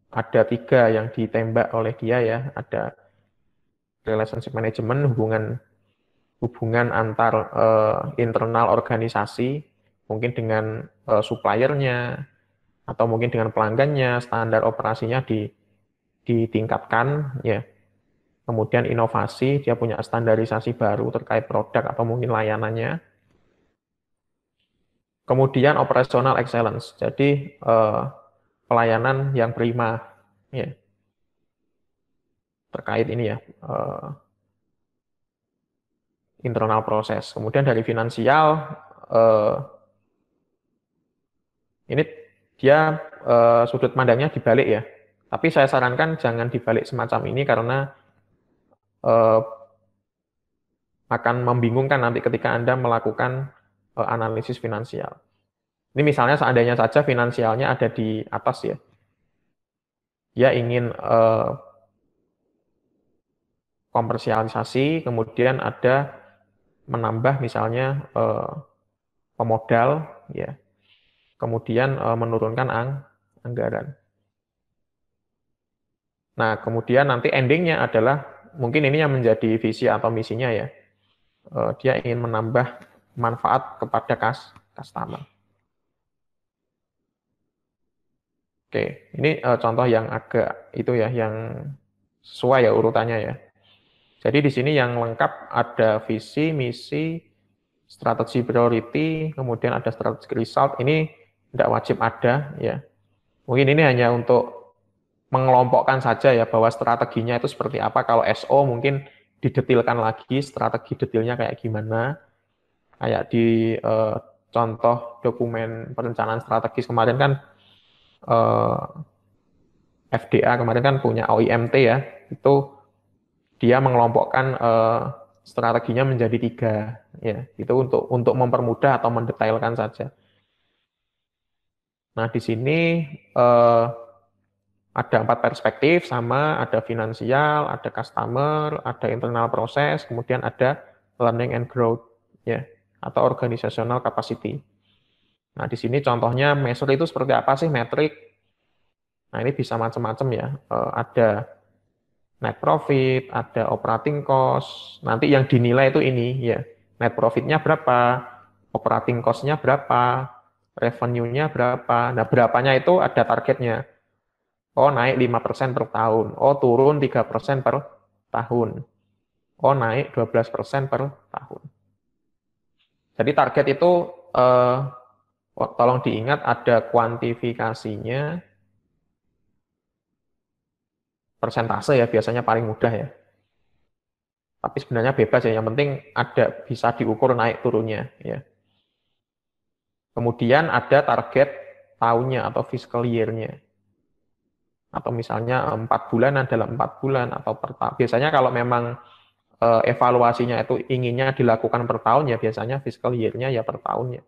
ada 3 yang ditembak oleh dia ya, ada relationship management, hubungan antar internal organisasi, mungkin dengan suppliernya atau mungkin dengan pelanggannya, standar operasinya ditingkatkan ya. Kemudian inovasi, dia punya standarisasi baru terkait produk atau mungkin layanannya. Kemudian operational excellence, jadi pelayanan yang prima ya. Terkait ini ya, internal proses. Kemudian dari finansial, ini dia sudut pandangnya dibalik ya. Tapi saya sarankan jangan dibalik semacam ini karena akan membingungkan nanti ketika Anda melakukan analisis finansial. Ini misalnya seandainya saja finansialnya ada di atas ya. Dia ingin komersialisasi, kemudian ada menambah misalnya pemodal ya. Kemudian menurunkan anggaran. Nah, kemudian nanti endingnya adalah mungkin ini yang menjadi visi atau misinya ya. Dia ingin menambah manfaat kepada customer. Oke, ini contoh yang agak itu ya, yang sesuai ya urutannya ya. Jadi di sini yang lengkap ada visi, misi, strategi priority, kemudian ada strategi result. Ini tidak wajib ada ya. Mungkin ini hanya untuk mengelompokkan saja ya bahwa strateginya itu seperti apa. Kalau SO mungkin didetilkan lagi strategi detailnya kayak gimana. Kayak di contoh dokumen perencanaan strategis kemarin kan FDA kemarin kan punya OIMT ya. Itu dia mengelompokkan strateginya menjadi 3 ya. Itu untuk mempermudah atau mendetailkan saja. Nah, di sini ada 4 perspektif sama, ada finansial, ada customer, ada internal proses, kemudian ada learning and growth ya, atau organizational capacity. Nah, di sini contohnya measure itu seperti apa sih metrik? Nah, ini bisa macam-macam ya. Ada net profit, ada operating cost. Nanti yang dinilai itu ini ya. Net profitnya berapa, operating cost-nya berapa, revenue-nya berapa. Nah, berapanya itu ada targetnya. Oh, naik 5% per tahun. Oh, turun 3% per tahun. Oh, naik 12% per tahun. Jadi target itu tolong diingat ada kuantifikasinya, persentase ya biasanya paling mudah ya. Tapi sebenarnya bebas ya, yang penting ada bisa diukur naik turunnya ya. Kemudian ada target tahunnya atau fiscal year-nya. Atau misalnya 4 bulanan dalam 4 bulan atau per tahun. Biasanya kalau memang evaluasinya itu inginnya dilakukan per tahun ya biasanya fiscal year-nya ya per tahunnya.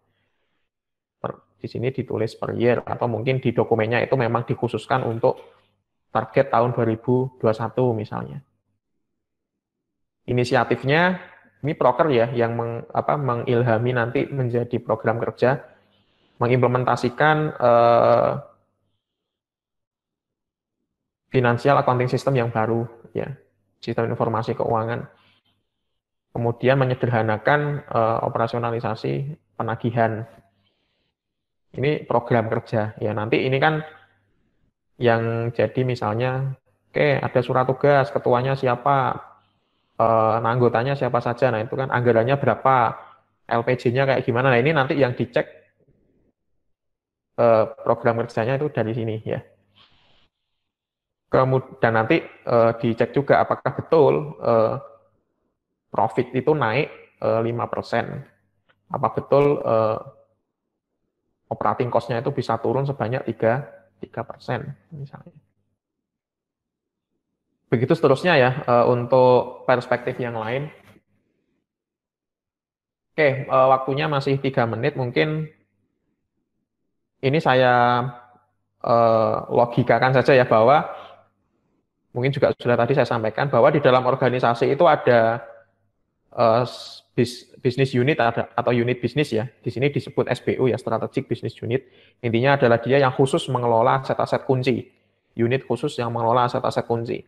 Di sini ditulis per year atau mungkin di dokumennya itu memang dikhususkan untuk target tahun 2021 misalnya. Inisiatifnya ini proker ya yang mengilhami nanti menjadi program kerja, mengimplementasikan financial accounting system yang baru ya, sistem informasi keuangan. Kemudian menyederhanakan operasionalisasi penagihan. Ini program kerja. Ya, nanti ini kan yang jadi misalnya, oke, ada surat tugas, ketuanya siapa, anggotanya siapa saja. Nah, itu kan anggarannya berapa, LPJ-nya kayak gimana. Nah, ini nanti yang dicek program kerjanya itu dari sini ya. Kemudian nanti dicek juga apakah betul profit itu naik 5%. Apa betul operating cost-nya itu bisa turun sebanyak 3% misalnya. Begitu seterusnya ya untuk perspektif yang lain. Oke, waktunya masih 3 menit. Mungkin ini saya logikakan saja ya, bahwa mungkin juga sudah tadi saya sampaikan bahwa di dalam organisasi itu ada bisnis unit atau unit bisnis ya. Di sini disebut SBU ya, Strategic Business Unit. Intinya adalah dia yang khusus mengelola aset-aset kunci. Unit khusus yang mengelola aset-aset kunci.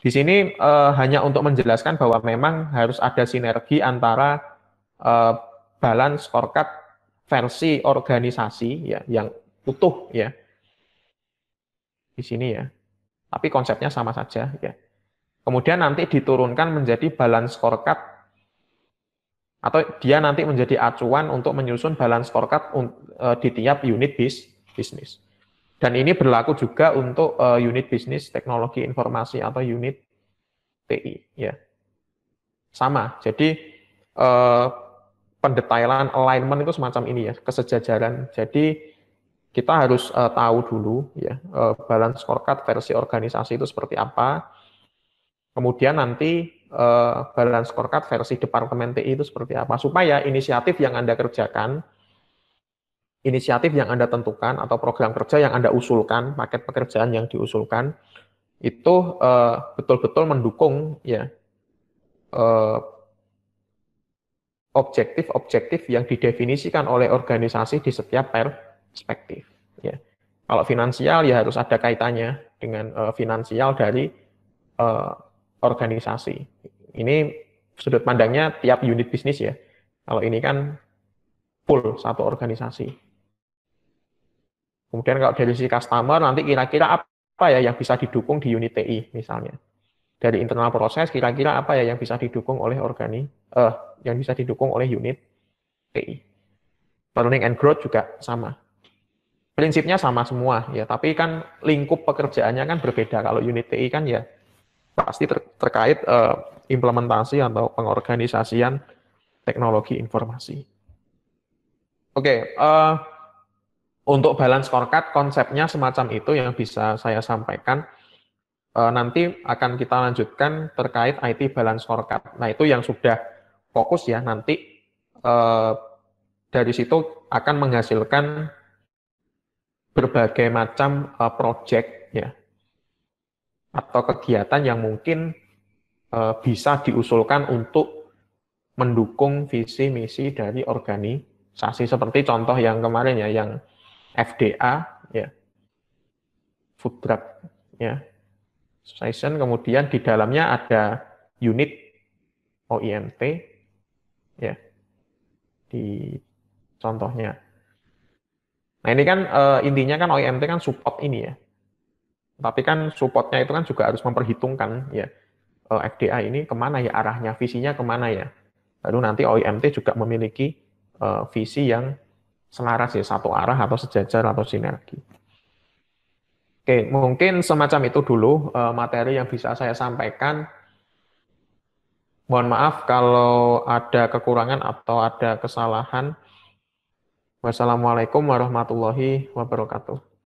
Di sini hanya untuk menjelaskan bahwa memang harus ada sinergi antara balance scorecard versi organisasi ya, yang utuh ya di sini ya. Tapi konsepnya sama saja ya. Kemudian nanti diturunkan menjadi balance scorecard, atau dia nanti menjadi acuan untuk menyusun balance scorecard di tiap unit bisnis. Dan ini berlaku juga untuk unit bisnis teknologi informasi atau unit TI ya. Sama. Jadi pendetailan alignment itu semacam ini ya, kesejajaran. Jadi kita harus tahu dulu ya balance scorecard versi organisasi itu seperti apa. Kemudian nanti balance scorecard versi Departemen TI itu seperti apa, supaya inisiatif yang Anda kerjakan, inisiatif yang Anda tentukan, atau program kerja yang Anda usulkan, paket pekerjaan yang diusulkan, itu betul-betul mendukung ya objektif-objektif yang didefinisikan oleh organisasi di setiap perspektif. Ya. Kalau finansial ya harus ada kaitannya dengan finansial dari organisasi. Ini sudut pandangnya tiap unit bisnis ya. Kalau ini kan full satu organisasi. Kemudian kalau dari sisi customer, nanti kira-kira apa ya yang bisa didukung di unit TI misalnya. Dari internal proses, kira-kira apa ya yang bisa didukung oleh yang bisa didukung oleh unit TI. Learning and growth juga sama. Prinsipnya sama semua ya, tapi kan lingkup pekerjaannya kan berbeda. Kalau unit TI kan ya pasti terkait implementasi atau pengorganisasian teknologi informasi. Oke, untuk balance scorecard konsepnya semacam itu yang bisa saya sampaikan. Nanti akan kita lanjutkan terkait IT balance scorecard. Nah, itu yang sudah fokus ya, nanti dari situ akan menghasilkan berbagai macam project ya, atau kegiatan yang mungkin bisa diusulkan untuk mendukung visi misi dari organisasi, seperti contoh yang kemarin ya, yang FDA ya, food drug ya association, kemudian di dalamnya ada unit OIMT ya di contohnya. Nah, ini kan intinya kan OIMT kan support ini ya, tapi kan supportnya itu kan juga harus memperhitungkan ya FDA ini kemana ya arahnya, visinya kemana ya. Lalu nanti OIMT juga memiliki visi yang selaras ya, satu arah atau sejajar atau sinergi. Oke, mungkin semacam itu dulu materi yang bisa saya sampaikan. Mohon maaf kalau ada kekurangan atau ada kesalahan. Wassalamualaikum warahmatullahi wabarakatuh.